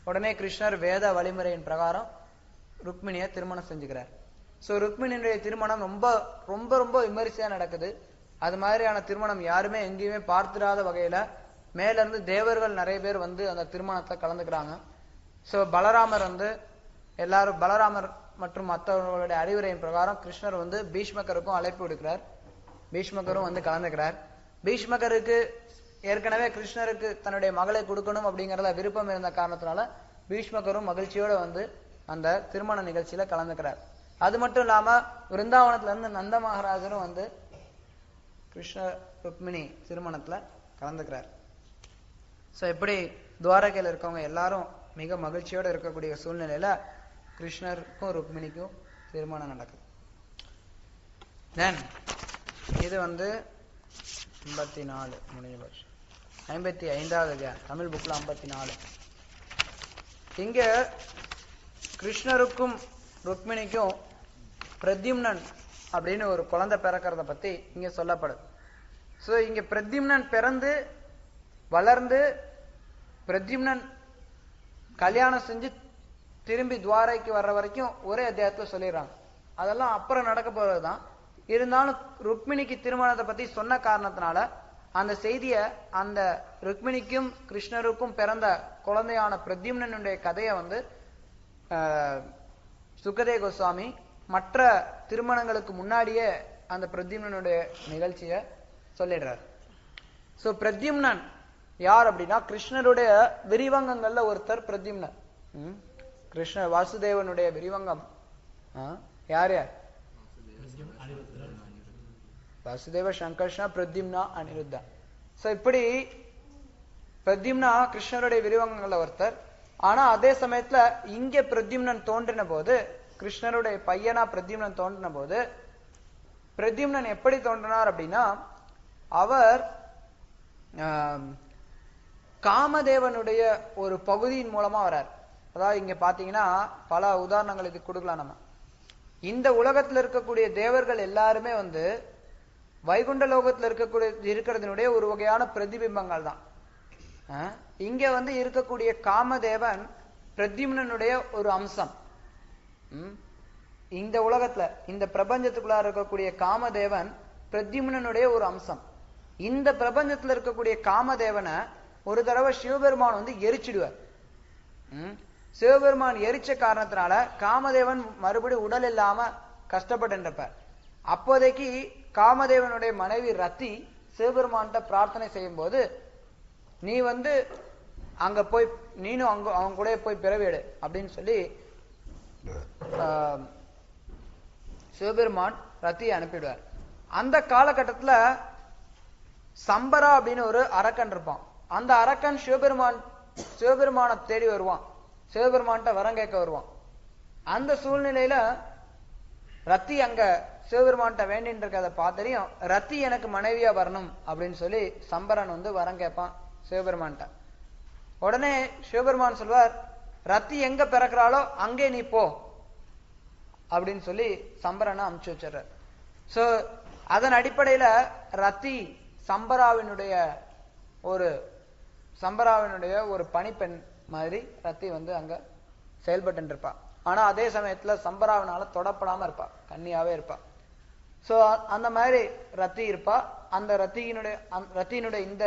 உடனே கிருஷ்ணர் வேத வழிமுறையின் பிரகாரம் ருக்மிணியை திருமணம் செஞ்சுக்கிறார். சோ ருக்மிணியுடைய திருமணம் ரொம்ப ரொம்ப ரொம்ப விமரிசையா நடக்குது. அது மாதிரியான திருமணம் யாருமே எங்கேயுமே பார்த்திராத வகையில மேல இருந்து தேவர்கள் நிறைய பேர் வந்து அந்த திருமணத்தை கலந்துக்கிறாங்க. சோ பலராமர் வந்து பலராமர் மற்றும் மற்றவர்களுடைய அறிவுரையின் பிரகாரம் கிருஷ்ணர் வந்து பீஷ்மகருக்கும் அழைப்பு விடுக்கிறார். பீஷ்மகரும் வந்து கலந்துக்கிறார். பீஷ்மகருக்கு ஏற்கனவே கிருஷ்ணருக்கு தன்னுடைய மகளை கொடுக்கணும் அப்படிங்கறத விருப்பம் இருந்த காரணத்தினால பீஷ்மகரும் மகிழ்ச்சியோட வந்து அந்த திருமண நிகழ்ச்சியில கலந்துக்கிறார். அது மட்டும் இல்லாம விருந்தாவனத்துல இருந்து நந்த மகாராஜரும் வந்து கிருஷ்ண ருக்மிணி திருமணத்துல கலந்துக்கிறார். சோ இப்படி துவாரகையில் இருக்கவங்க எல்லாரும் மிக மகிழ்ச்சியோட இருக்கக்கூடிய சூழ்நிலையில கிருஷ்ணருக்கும் ருக்மிணிக்கும் திருமணம் நடக்குது. தென் இது வந்து 54 முடிஞ்ச வருஷம் 55வது தமிழ் புக்ல 54. இங்க கிருஷ்ணருக்கும் ருக்மிணிக்கும் பிரத்யும்னன் அப்படின்னு ஒரு குழந்தை பிறக்கிறத பத்தி இங்க சொல்லப்படுது. சோ இங்க பிரத்யும்னன் பிறந்து வளர்ந்து பிரத்யும்னன் கல்யாணம் செஞ்சு திரும்பி துவாரைக்கு வர்ற வரைக்கும் ஒரே அத்தியாயத்துல சொல்லிடுறாங்க. அதெல்லாம் அப்புறம் நடக்க போறதுதான். இருந்தாலும் ருக்மிணிக்கு திருமணத்தை பத்தி சொன்ன காரணத்தினால அந்த செய்திய அந்த ருக்மிணிக்கும் கிருஷ்ணருக்கும் பிறந்த குழந்தையான பிரத்யும்னனுடைய கதையை வந்து சுகதே கோஸ்வாமி மற்ற திருமணங்களுக்கு முன்னாடியே அந்த பிரத்யும்னனுடைய நிகழ்ச்சிய சொல்லிடுறார். சோ பிரத்யும்னன் யார் அப்படின்னா கிருஷ்ணருடைய விரிவங்கங்கள்ல ஒருத்தர் பிரத்யும்னன். கிருஷ்ணர் வாசுதேவனுடைய விரிவங்கம் யார் யார்? வாசுதேவ, சங்கர்ஷ்ணா, பிரத்யும்னா, அனிருத்தா. சோ இப்படி பிரத்யும்னா கிருஷ்ணருடைய விரிவங்கங்கள்ல ஒருத்தர். ஆனா அதே சமயத்துல இங்க பிரத்யும்னன் தோன்றின போது, கிருஷ்ணருடைய பையனா பிரத்யும்னன் தோன்றின போது, பிரத்யும்னன் எப்படி தோன்றினார் அப்படின்னா அவர் காமதேவனுடைய ஒரு பகுதியின் மூலமா வரார். அதாவது இங்க பாத்தீங்கன்னா பல உதாரணங்கள் இது கொடுக்கலாம். நம்ம இந்த உலகத்துல இருக்கக்கூடிய தேவர்கள் எல்லாருமே வந்து வைகுண்ட லோகத்துல இருக்கிறதுனுடைய ஒரு வகையான பிரதிபிம்பங்கள் தான். இங்க வந்து இருக்கக்கூடிய காமதேவன் பிரத்யும்னனுடைய ஒரு அம்சம். இந்த உலகத்துல இந்த பிரபஞ்சத்துக்குள்ள இருக்கக்கூடிய காமதேவன் பிரத்யும்னனுடைய ஒரு அம்சம். இந்த பிரபஞ்சத்துல இருக்கக்கூடிய காமதேவனை ஒரு தடவை சிவபெருமான் வந்து எரிச்சிடுவார். சிவபெருமான் எரிச்ச காரணத்தினால காமதேவன் மறுபடியும் உடல் இல்லாம கஷ்டப்பட்டுப்பார். அப்போதைக்கு காமதேவனுடைய மனைவி ரத்தி சிவபெருமான்கிட்ட பிரார்த்தனை செய்யும் போது, நீ வந்து அங்க போய் நீனும் அவங்க கூட போய் பிறவிடு அப்படின்னு சொல்லி சிவபெருமான் ரத்தியை அனுப்பிடுவார். அந்த காலகட்டத்துல சம்பரா அப்படின்னு ஒரு அரக்கன் இருப்பான். அந்த அரக்கன் சிவபெருமான தேடி வருவான், சிவபெருமான்கிட்ட வரம் கேட்க வருவான். அந்த சூழ்நிலையில ரத்தி அங்க சிவபெருமான்கிட்ட வேண்டின்னு இருக்கிறத பார்த்தறியும், ரத்தி எனக்கு மனைவியா வரணும் அப்படின்னு சொல்லி சம்பரன் வந்து வரம் கேட்பான் சிவபெருமான்கிட்ட. உடனே சிவபெருமான் சொல்வார், ரத்தி எங்க பிறக்கிறாளோ அங்கே நீ போ அப்படின்னு சொல்லி சம்பரனை அமுச்சு வச்சிடறார். சோ அதன் அடிப்படையில ரத்தி சம்பராவினுடைய ஒரு பணிப்பெண் மாதிரி ரத்தி வந்து அங்க செயல்பட்டு இருப்பா. ஆனா அதே சமயத்துல சம்பராவினால தொடப்படாம இருப்பா, கன்னியாவே இருப்பா. சோ அந்த மாதிரி ரத்தி இருப்பா. அந்த ரத்தியினுடைய இந்த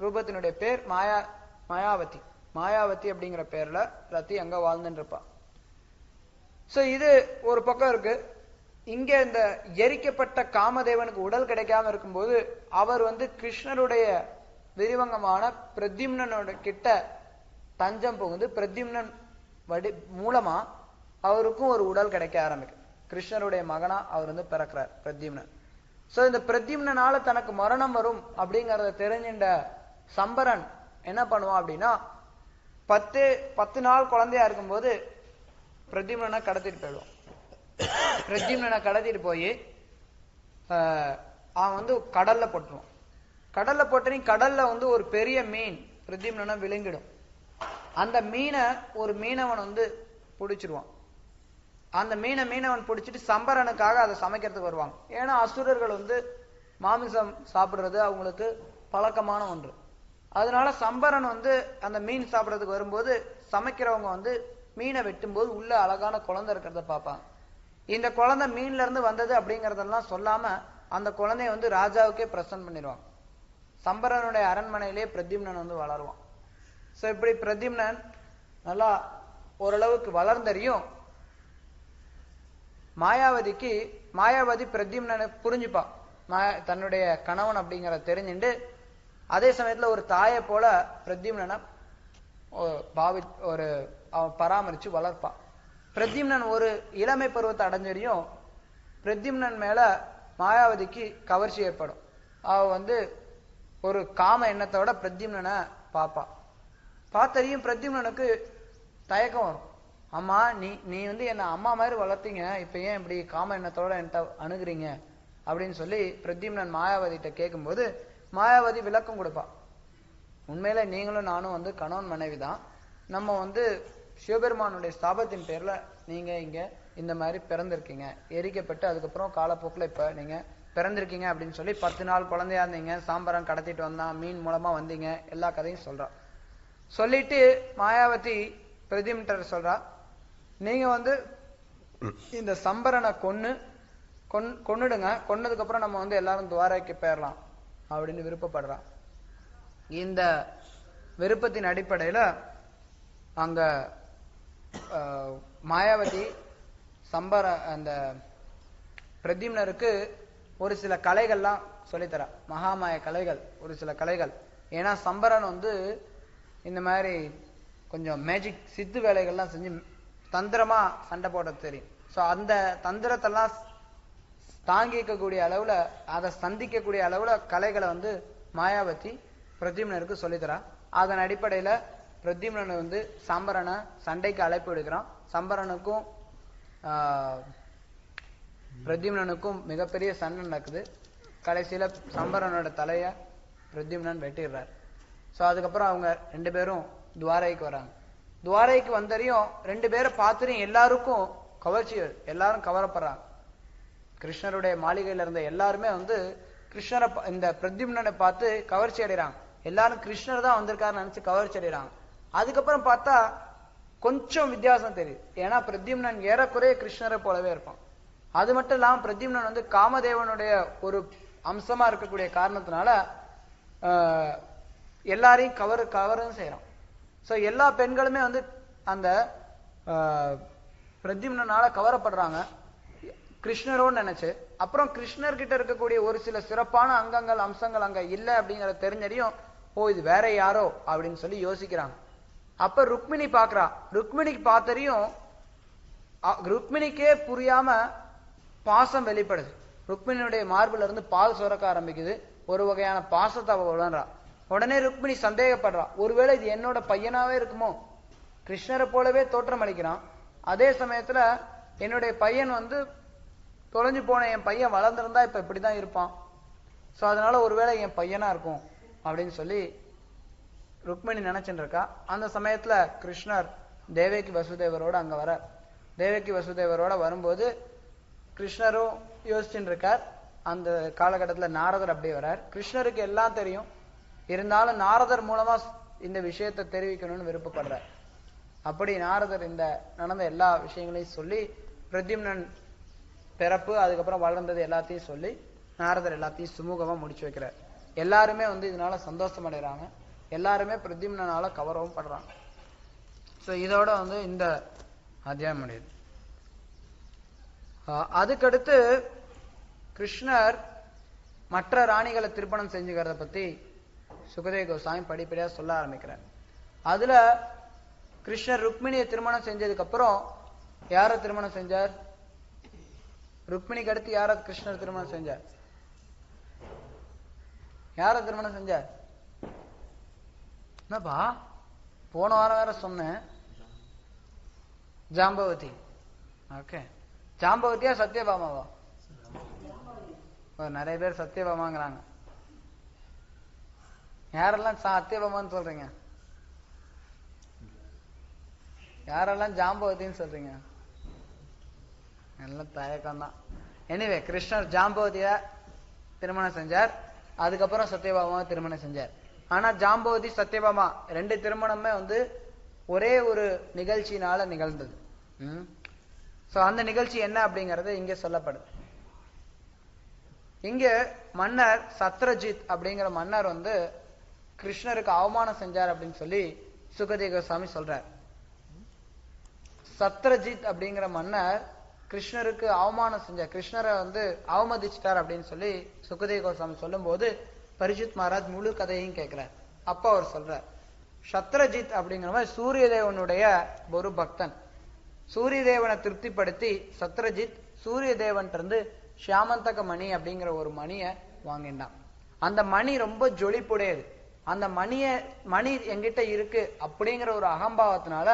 ரூபத்தினுடைய பேர் மாயாவதி. மாயாவதி அப்படிங்கிற பேர்ல ரத்தி அங்க வாழ்ந்துட்டு இருப்பா. சோ இது ஒரு பக்கம் இருக்கு. இங்க இந்த எரிக்கப்பட்ட காமதேவனுக்கு உடல் கிடைக்காம இருக்கும்போது அவர் வந்து கிருஷ்ணருடைய விரிவங்கமான பிரத்யும்னனோட கிட்ட தஞ்சம் புகுந்து பிரத்யும்னன் மூலமா அவருக்கும் ஒரு உடல் கிடைக்க ஆரம்பிக்கும். கிருஷ்ணருடைய மகனா அவர் வந்து பிறக்கிறார் பிரத்யும்னன். சோ இந்த பிரத்யும்னனால தனக்கு மரணம் வரும் அப்படிங்கறத தெரிஞ்சின்ற சம்பரன் என்ன பண்ணுவான் அப்படின்னா 10 நாள் குழந்தையா இருக்கும்போது பிரத்யும்னனை கடத்திட்டு போயிடுவான். பிரத்யும்னனை கடத்திட்டு போய் அவன் வந்து கடல்ல போட்டுருவான். கடல்ல போட்டு கடல்ல வந்து ஒரு பெரிய மீன் பிரத்யும்னனை விழுங்கிடும். அந்த மீனை ஒரு மீனவன் வந்து பிடிச்சிருவான். அந்த மீனவன் பிடிச்சிட்டு சம்பரனுக்காக அதை சமைக்கிறதுக்கு வருவாங்க. ஏன்னா அசுரர்கள் வந்து மாமிசம் சாப்பிடுறது அவங்களுக்கு பழக்கமான ஒன்று. அதனால சம்பரன் வந்து அந்த மீன் சாப்பிடறதுக்கு வரும்போது சமைக்கிறவங்க வந்து மீனை வெட்டும்போது உள்ள அழகான குழந்தை இருக்கிறத பார்ப்பாங்க. இந்த குழந்தை மீன்ல இருந்து வந்தது அப்படிங்கறதெல்லாம் சொல்லாம அந்த குழந்தைய வந்து ராஜாவுக்கே பிரசன்ட் பண்ணிடுவாங்க. சம்பரனுடைய அரண்மனையிலே பிரத்யும்னன் வந்து வளருவான். சோ இப்படி பிரத்யும்னன் நல்லா ஓரளவுக்கு வளர்ந்தறியும். மாயாவதி பிரத்யும்னனை புரிஞ்சுப்பா, தன்னுடைய கணவன் அப்படிங்கிற தெரிஞ்சுண்டு அதே சமயத்துல ஒரு தாயை போல பிரத்யும்னனை அவன் பராமரிச்சு வளர்ப்பா. பிரத்யும்னன் ஒரு இளமை பருவத்தை அடைஞ்சறியும் பிரத்யும்னன் மேல மாயாவதிக்கு கவர்ச்சி ஏற்படும். அவ வந்து ஒரு காம எண்ணத்தோட பிரத்யும்னனை பாப்பா. பார்த்தறியும் பிரத்யும்னனுக்கு தயக்கம் வரும். அம்மா நீ வந்து என்ன அம்மா மாதிரி வளர்த்தீங்க, இப்ப ஏன் இப்படி காம எண்ணத்தோட என்கிட்ட அணுகுறீங்க அப்படின்னு சொல்லி பிரத்யும்னன் மாயாவதிட்ட கேட்கும்போது மாயாவதி விளக்கம் கொடுப்பா. உண்மையில நீங்களும் நானும் வந்து கணவன் மனைவி தான். நம்ம வந்து சிவபெருமானுடைய சாபத்தின் பேர்ல நீங்க இங்க இந்த மாதிரி பிறந்திருக்கீங்க, எரிக்கப்பட்டு அதுக்கப்புறம் காலப்போக்கில் இப்ப நீங்க பிறந்திருக்கீங்க அப்படின்னு சொல்லி 10 நாள் குழந்தையா இருந்தீங்க, சாம்பரம் கடத்திட்டு வந்தான், மீன் மூலமா வந்தீங்க, எல்லா கதையும் சொல்றா. சொல்லிட்டு மாயாவதி பிரத்யும்னர் சொல்றா, நீங்க வந்து இந்த சம்பரனை கொன்னுடுங்க, கொன்னதுக்கு அப்புறம் நம்ம வந்து எல்லாரும் துவாரகைக்கு போயிடலாம் அப்படின்னு விருப்பப்படுறான். இந்த விருப்பத்தின் அடிப்படையில அங்க மாயாவதி அந்த பிரத்யும்னருக்கு ஒரு சில கலைகள்லாம் சொல்லித்தரா, மகாமாய கலைகள், ஒரு சில கலைகள். ஏன்னா சம்பரன் வந்து இந்த மாதிரி கொஞ்சம் மேஜிக் சித்து வேலைகள்லாம் செஞ்சு தந்திரமா சண்டை போட தெரியும். ஸோ அந்த தந்திரத்தெல்லாம் தாங்கிக்கக்கூடிய அளவுல, அதை சந்திக்கக்கூடிய அளவுல கலைகளை வந்து மாயாவதி பிரத்யும்னருக்கு சொல்லித்தரா. அதன் அடிப்படையில பிரத்யும்னன் வந்து சம்பரனை சண்டைக்கு அழைப்பு எடுக்கிறான். சம்பரனுக்கும் பிரத்யும்னனுக்கும் மிகப்பெரிய சண்டை நடக்குது. கடைசியில சம்பரனோட தலைய பிரத்யும்னன் வெட்டிடுறார். ஸோ அதுக்கப்புறம் அவங்க 2 பேரும் துவாரகைக்கு வராங்க. துவாரகைக்கு வந்தறியும் 2 பேரை பார்த்துரும் எல்லாருக்கும் கவர்ச்சி, எல்லாரும் கவரப்படுறாங்க. கிருஷ்ணருடைய மாளிகையில இருந்த எல்லாருமே வந்து கிருஷ்ணரை இந்த பிரத்யும்னனை பார்த்து கவர்ச்சி அடைறாங்க. எல்லாரும் கிருஷ்ணர் தான் வந்திருக்காருன்னு நினைச்சு கவர்ச்சி அடைறாங்க. அதுக்கப்புறம் பார்த்தா கொஞ்சம் வித்தியாசம் தெரியுது. ஏன்னா பிரத்யும்னன் ஏறக்குறைய கிருஷ்ணரை போலவே இருப்பான். அது மட்டும் இல்லாம பிரத்யும்னன் வந்து காமதேவனுடைய ஒரு அம்சமா இருக்கக்கூடிய காரணத்தினால எல்லாரையும் கவரும் செய்யறான். சோ எல்லா பெண்களுமே வந்து அந்த பிரத்யும்னனால கவரப்படுறாங்க கிருஷ்ணரோன்னு நினைச்சு. அப்புறம் கிருஷ்ணர்கிட்ட இருக்கக்கூடிய ஒரு சில சிறப்பான அங்கங்கள் அம்சங்கள் அங்க இல்ல அப்படிங்கறத தெரிஞ்சறியும், ஓ இது வேற யாரோ அப்படின்னு சொல்லி யோசிக்கிறாங்க. அப்ப ருக்மிணி பாக்குறா. ருக்மிணிக்கு பார்த்தறியும் ருக்மிணிக்கே புரியாம பாசம் வெளிப்படுது. ருக்மிணியுடைய மார்புல இருந்து பால் சுரக்க ஆரம்பிக்குது. ஒரு வகையான பாசத்தை அவ உணர்றா. உடனே ருக்மிணி சந்தேகப்படுறா, ஒருவேளை இது என்னோட பையனாவே இருக்குமோ, கிருஷ்ணரை போலவே தோற்றம் அளிக்கிறான், அதே சமயத்துல என்னுடைய பையன் வந்து தொலைஞ்சு போன என் பையன் வளர்ந்திருந்தா இப்ப இப்படிதான் இருப்பான், சோ அதனால ஒருவேளை என் பையனா இருக்கும் அப்படின்னு சொல்லி ருக்மிணி நினைச்சுட்டு இருக்கா. அந்த சமயத்துல கிருஷ்ணர் தேவகி வசுதேவரோட அங்க வர. தேவகி வசுதேவரோட வரும்போது கிருஷ்ணரும் யோசிச்சுட்டு இருக்கார். அந்த காலகட்டத்துல நாரதர் அப்படியே வர்றார். கிருஷ்ணருக்கு எல்லாம் தெரியும், இருந்தாலும் நாரதர் மூலமா இந்த விஷயத்தை தெரிவிக்கணும்னு விருப்பப்படுறார். அப்படி நாரதர் இந்த நடந்த எல்லா விஷயங்களையும் சொல்லி பிரத்யும்னன் பிறப்பு அதுக்கப்புறம் வளர்ந்தது எல்லாத்தையும் சொல்லி நாரதர் எல்லாத்தையும் சுமூகமா முடிச்சு வைக்கிறார். எல்லாருமே வந்து இதனால சந்தோஷம் அடைகிறாங்க. எல்லாருமே பிரத்யும்னனால கவரவும் படுறாங்க. சோ இதோட வந்து இந்த அத்தியாயம் முடியுது. அதுக்கடுத்து கிருஷ்ணர் மற்ற ராணிகளை திருமணம் செஞ்சுக்கிறத பத்தி சுகதேவ கோஸ்வாமி படிப்படியா சொல்ல ஆரம்பிக்கிறார். அதுல கிருஷ்ணர் ருக்மிணியை திருமணம் செஞ்சதுக்கு அப்புறம் யார திருமணம் செஞ்சார்? ருக்மிணிக்கு அடுத்து யார கிருஷ்ணர் திருமணம் செஞ்சார்? யார திருமணம் செஞ்சார்? என்னப்பா போன வாரம் வேற சொன்னேன், ஜாம்பவதி. ஓகே, ஜாம்பவதியா சத்யபாமாவா? நிறைய பேர் சத்யபாமாங்கிறாங்க. யாரெல்லாம் சத்யபாமான்னு சொல்றீங்க? யாரெல்லாம் ஜாம்பவதின்னு சொல்றீங்க? எல்லாம் தயக்கம் தான். எனிவே, கிருஷ்ணர் ஜாம்பவதிய திருமணம் செஞ்சார், அதுக்கப்புறம் சத்யபாமாவை திருமணம் செஞ்சார். ஆனா ஜாம்பவதி சத்யபாமா ரெண்டு திருமணமே ஒரே ஒரு நிகழ்ச்சியினால நிகழ்ந்தது. சோ அந்த நிகழ்ச்சி என்ன அப்படிங்கறது இங்க சொல்லப்படுது. இங்க மன்னர் சத்ரஜித் அப்படிங்கிற மன்னர் கிருஷ்ணருக்கு அவமானம் செஞ்சார் அப்படின்னு சொல்லி சுகதேவ கோஸ்வாமி சொல்றார். சத்ரஜித் அப்படிங்கிற மன்னர் கிருஷ்ணருக்கு அவமானம் செஞ்சார், கிருஷ்ணரை அவமதிச்சிட்டார் அப்படின்னு சொல்லி சுகதேவ கோஸ்வாமி சொல்லும் போது பரிஜித் மகாராஜ் முழு கதையையும் கேட்கிறார். அப்ப அவர் சொல்றார், சத்ரஜித் அப்படிங்கிற சூரிய தேவனுடைய ஒரு பக்தன். சூரிய தேவனை திருப்திப்படுத்தி சத்ரஜித் சூரிய தேவன் இருந்து ஷியாமந்தக மணி அப்படிங்கிற ஒரு மணியை வாங்கிட்டான். அந்த மணி ரொம்ப ஜொலிப்புடையது. அந்த மணி எங்கிட்ட இருக்கு அப்படிங்கிற ஒரு அகம்பாவத்தினால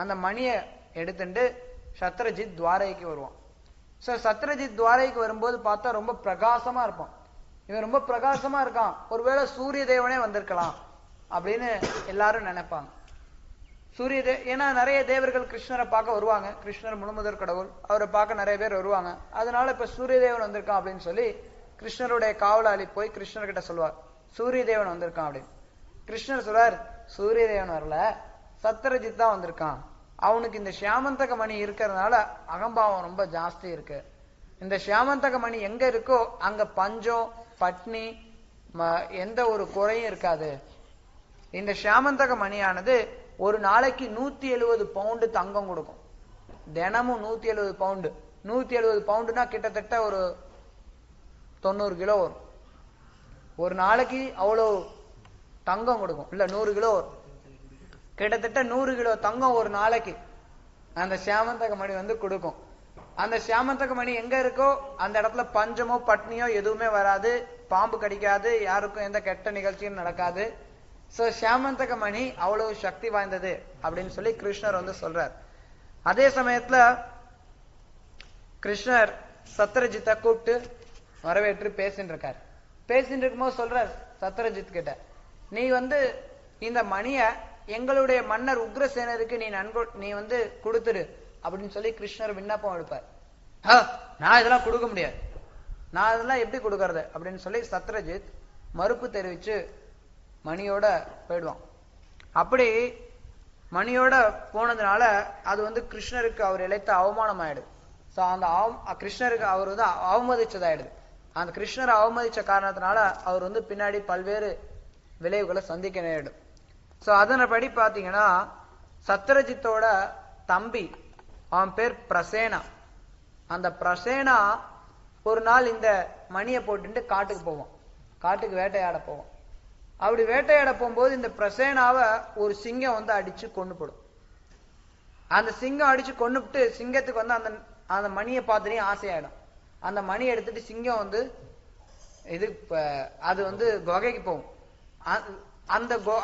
அந்த மணியை எடுத்துட்டு சத்ரஜித் துவாரைக்கு வருவான். சோ சத்ரஜித் துவாரைக்கு வரும்போது பார்த்தா ரொம்ப பிரகாசமா இருப்பான். இவன் ரொம்ப பிரகாசமா இருக்கான், ஒருவேளை சூரிய தேவனே வந்திருக்கலாம் அப்படின்னு எல்லாரும் நினைப்பாங்க. ஏன்னா நிறைய தேவர்கள் கிருஷ்ணரை பார்க்க வருவாங்க, கிருஷ்ணர் முழுமுதற் கடவுள், அவரை பார்க்க நிறைய பேர் வருவாங்க. அதனால இப்ப சூரிய தேவன் வந்திருக்கான் அப்படின்னு சொல்லி கிருஷ்ணருடைய காவலாளி போய் கிருஷ்ணர்கிட்ட சொல்வார், சூரிய தேவன் வந்திருக்கான் அப்படின்னு. கிருஷ்ணர் சொல்றார், சூரிய தேவன் வரல, சத்ரஜித் தான் வந்திருக்கான். அவனுக்கு இந்த ஷியாமந்தக மணி இருக்கிறதுனால அகம்பாவம் ரொம்ப ஜாஸ்தி இருக்கு. இந்த ஷியாமந்தக மணி எங்க இருக்கோ அங்க பஞ்சம் பட்னி எந்த ஒரு குறையும் இருக்காது. இந்த ஷியாமந்தக மணியானது ஒரு நாளைக்கு 170 பவுண்டு தங்கம் கொடுக்கும். தினமும் 170 பவுண்டு. 170 பவுண்டுனா கிட்டத்தட்ட ஒரு 90 கிலோ வரும். ஒரு நாளைக்கு அவ்வளவு தங்கம் கொடுக்கும், இல்ல 100 கிலோ வரும். கிட்டத்தட்ட 100 கிலோ தங்கம் ஒரு நாளைக்கு அந்த ஷியாமந்தக மணி கொடுக்கும். அந்த ஷியாமந்தக மணி எங்க இருக்கோ அந்த இடத்துல பஞ்சமோ பட்னியோ எதுவுமே வராது, பாம்பு கடிக்காது, யாருக்கும் எந்த கெட்ட நிகழ்ச்சியும் நடக்காது. சோ ஷியாமந்தக மணி அவ்வளவு சக்தி வாய்ந்தது அப்படின்னு சொல்லி கிருஷ்ணர் சொல்றார். அதே சமயத்துல கிருஷ்ணர் சத்ரஜித்தை கூப்பிட்டு வரவேற்று பேசிட்டு இருக்கார். பேசிட்டு இருக்கும்போது சொல்றார் சத்ரஜித் கிட்ட, நீ இந்த மணிய எங்களுடைய மன்னர் உக்ரசேனருக்கு நீ கொடுத்துரு அப்படின்னு சொல்லி கிருஷ்ணர் விண்ணப்பம் எடுப்பார். நான் இதெல்லாம் கொடுக்க முடியாது, நான் இதெல்லாம் எப்படி கொடுக்கறது அப்படின்னு சொல்லி சத்ரஜித் மறுப்பு தெரிவிச்சு மணியோட போயிடுவான். அப்படி மணியோட போனதுனால அது கிருஷ்ணருக்கு அவர் இழைத்த அவமானம் ஆயிடுது. சோ அந்த கிருஷ்ணருக்கு அவர் அவமதிச்சதாயிடுது. அந்த கிருஷ்ணரை அவமதிச்ச காரணத்தினால அவர் பின்னாடி பல்வேறு விளைவுகளை சந்திக்க நேரிடும். சோ அதன்படி பாத்தீங்கன்னா சத்ரஜித்தோட தம்பி, அவன் பேர் பிரசேனா. அந்த பிரசேனா ஒரு நாள் இந்த மணியை போட்டுட்டு காட்டுக்கு போவான், காட்டுக்கு வேட்டையாட போவான். அப்படி வேட்டையாட போகும்போது இந்த பிரசேனாவை ஒரு சிங்கம் அடிச்சு கொண்டு போடும். அந்த சிங்கம் அடிச்சு கொண்டுட்டு சிங்கத்துக்கு அந்த அந்த மணியை பார்த்துனே ஆசையாயிடும். அந்த மணி எடுத்துட்டு சிங்கம் அது குகைக்கு போகும்.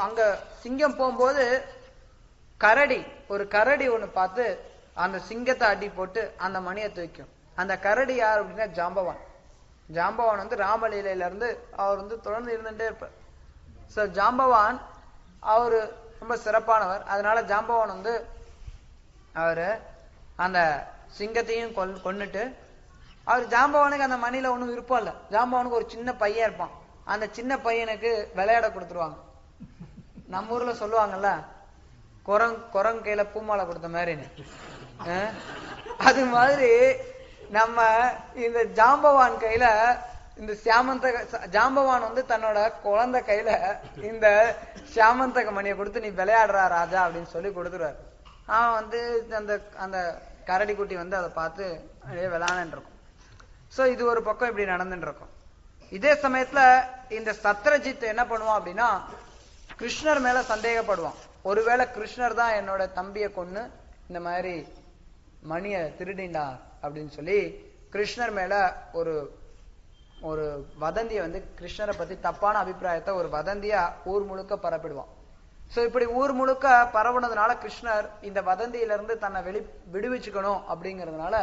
அங்க சிங்கம் போகும்போது ஒரு கரடி ஒண்ணு பார்த்து அந்த சிங்கத்தை அடி போட்டு அந்த மணியை தூக்கும். அந்த கரடி யார் அப்படின்னா ஜாம்பவான். ஜாம்பவான் ராமலீலையில இருந்து அவர் தொடர்ந்து இருந்துட்டே இருப்பார். சோ ஜாம்பவான் அவரு ரொம்ப சிறப்பானவர். அதனால ஜாம்பவான் அவரு அந்த சிங்கத்தையும் கொன்னுட்டு, அவர் ஜாம்பவானுக்கு அந்த மணியில ஒண்ணும் விருப்பம் இல்ல. ஜாம்பவானுக்கு ஒரு சின்ன பையன் இருப்பான், அந்த சின்ன பையனுக்கு விளையாட கொடுத்துருவாங்க. நம்ம ஊர்ல சொல்லுவாங்கல்ல, குரங்கு கையில பூமாலை கொடுத்த மாதிரின்னு. அது மாதிரி நம்ம இந்த ஜாம்பவான் கையில இந்த ஜாம்பவான் தன்னோட குழந்தை கையில இந்த ஷியாமந்தக மணியை கொடுத்து நீ விளையாடுறா ராஜா அப்படின்னு சொல்லி கொடுத்துருவாரு. அவன் அந்த அந்த கரடி குட்டி வந்து அதை பார்த்து அப்படியே விளாண்டுட்டு இருக்கும். ஸோ இது ஒரு பக்கம் இப்படி நடந்துட்டு இருக்கும். இதே சமயத்துல இந்த சத்ரஜித் என்ன பண்ணுவான் அப்படின்னா கிருஷ்ணர் மேல சந்தேகப்படுவான். ஒருவேளை கிருஷ்ணர் தான் என்னோட தம்பியை கொன்னு இந்த மாதிரி மணியை திருடிண்டா அப்படின்னு சொல்லி கிருஷ்ணர் மேல ஒரு ஒரு வதந்தியை வந்து கிருஷ்ணரை பத்தி தப்பான அபிப்பிராயத்தை ஒரு வதந்தியா ஊர் முழுக்க பரப்பிடுவான். சோ இப்படி ஊர் முழுக்க பரவுனதுனால கிருஷ்ணர் இந்த வதந்தியிலிருந்து தன்னை விடுவிச்சுக்கணும் அப்படிங்கிறதுனால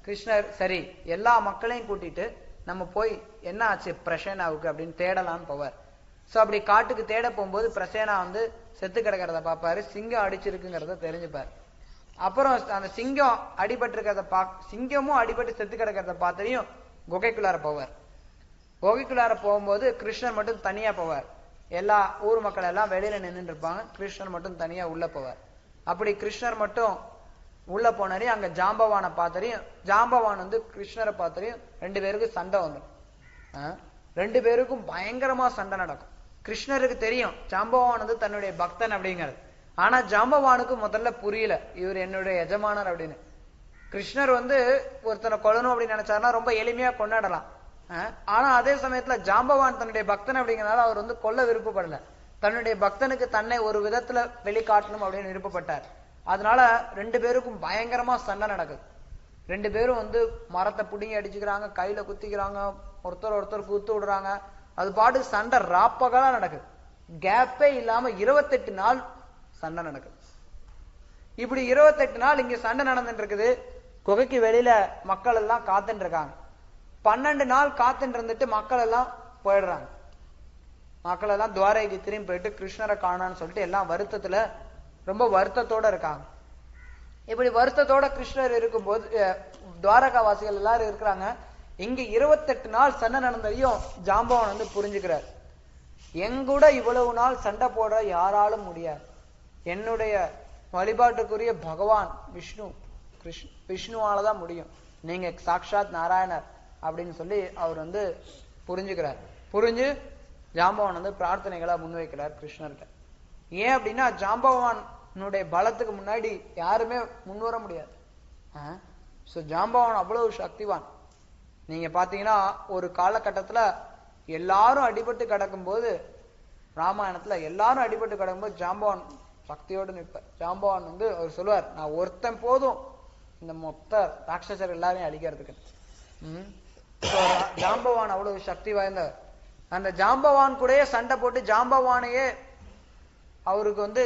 கிருஷ்ணர் சரி எல்லா மக்களையும் கூட்டிட்டு நம்ம போய் என்ன ஆச்சு பிரசேனாவுக்கு அப்படின்னு தேடலான்னு போவார். சோ அப்படி காட்டுக்கு தேட போகும்போது பிரசேனா வந்து செத்து கிடக்கிறத பார்ப்பாரு. சிங்கம் அடிச்சிருக்குங்கிறத தெரிஞ்சுப்பாரு. அப்புறம் அந்த சிங்கம் அடிபட்டு இருக்கிறத சிங்கமும் அடிபட்டு செத்து கிடக்கிறத பார்த்தையும் குகைக்குள்ளார போவார். குகைக்குள்ளார போகும்போது கிருஷ்ணர் மட்டும் தனியா போவார். எல்லா ஊர் மக்கள் எல்லாம் வெளியில நின்றுட்டு இருப்பாங்க. கிருஷ்ணர் மட்டும் தனியா உள்ள போவார். அப்படி கிருஷ்ணர் மட்டும் உள்ள போனாரையும் அங்க ஜாம்பவானை பார்த்தரையும் ஜாம்பவான் வந்து கிருஷ்ணரை பார்த்தரையும் 2 பேருக்கும் சண்டை வந்துடும். 2 பேருக்கும் பயங்கரமா சண்டை நடக்கும். கிருஷ்ணருக்கு தெரியும் ஜாம்பவான் வந்து தன்னுடைய பக்தன் அப்படிங்கிறது. ஆனா ஜாம்பவானுக்கு முதல்ல புரியல இவர் என்னுடைய எஜமானர் அப்படின்னு. கிருஷ்ணர் வந்து ஒருத்தனை கொல்லணும் அப்படின்னு நினைச்சாருன்னா ரொம்ப எளிமையா கொண்டாடலாம். ஆனா அதே சமயத்துல ஜாம்பவான் தன்னுடைய பக்தன் அப்படிங்கிறதுனால அவர் வந்து கொல்ல விருப்பப்படல. தன்னுடைய பக்தனுக்கு தன்னை ஒரு விதத்துல வெளிக்காட்டணும் அப்படின்னு விருப்பப்பட்டார். அதனால 2 பேருக்கும் பயங்கரமா சண்டை நடக்குது. 2 பேரும் வந்து மரத்தை புடுங்கி அடிச்சுக்கிறாங்க, கையில குத்திக்கிறாங்க, ஒருத்தர் குத்து விடுறாங்க. அது பாட்டு சண்டை ராப்பகலா நடக்குது. கேப்பே இல்லாம 28 நாள் சண்டை நடக்குது. இப்படி 28 நாள் இங்க சண்டை நடந்துட்டு இருக்குது. குகைக்கு வெளியில மக்கள் எல்லாம் காத்துட்டு இருக்காங்க. 12 நாள் காத்துட்டு இருந்துட்டு மக்கள் எல்லாம் போயிடுறாங்க. மக்கள் எல்லாம் துவாரகைக்கு திரும்பி போயிட்டு கிருஷ்ணரை காணான்னு சொல்லிட்டு எல்லாம் வருத்தத்துல ரொம்ப வருத்தத்தோட இருக்காங்க. இப்படி வருத்தத்தோட கிருஷ்ணர் இருக்கும்போது துவாரகா வாசிகள் எல்லாரும் இருக்கிறாங்க. இங்க 28 நாள் சண்டை நடந்தையும் ஜாம்பவான் வந்து புரிஞ்சுக்கிறார். எங்கூட இவ்வளவு நாள் சண்டை போட யாராலும் முடியாது. என்னுடைய வழிபாட்டுக்குரிய பகவான் விஷ்ணுவாலதான் முடியும். நீங்க சாக்ஷாத் நாராயணர் அப்படின்னு சொல்லி அவர் வந்து புரிஞ்சுக்கிறார். புரிஞ்சு ஜாம்பவான் வந்து பிரார்த்தனைகளை முன்வைக்கிறார் கிருஷ்ணர்கிட்ட. ஏன் அப்படின்னா ஜாம்பவானுடைய பலத்துக்கு முன்னாடி யாருமே முன்வர முடியாது. ஜாம்பவான் அவ்வளவு சக்திவான். நீங்க பாத்தீங்கன்னா ஒரு காலகட்டத்துல எல்லாரும் அடிபட்டு கிடக்கும் போது ராமாயணத்துல எல்லாரும் அடிபட்டு கிடக்கும்போது ஜாம்பவான் சக்தியோடு நிற்பார். ஜாம்பவான் வந்து அவர் சொல்லுவார், நான் ஒருத்தன் போதும் இந்த மொத்த ராட்சசர் எல்லாரையும் அழிக்கிறதுக்கு. ஜாம்பவான் அவ்வளவு சக்தி வாய்ந்தவர். அந்த ஜாம்பவான் கூடயே சண்டை போட்டு ஜாம்பவானையே அவருக்கு வந்து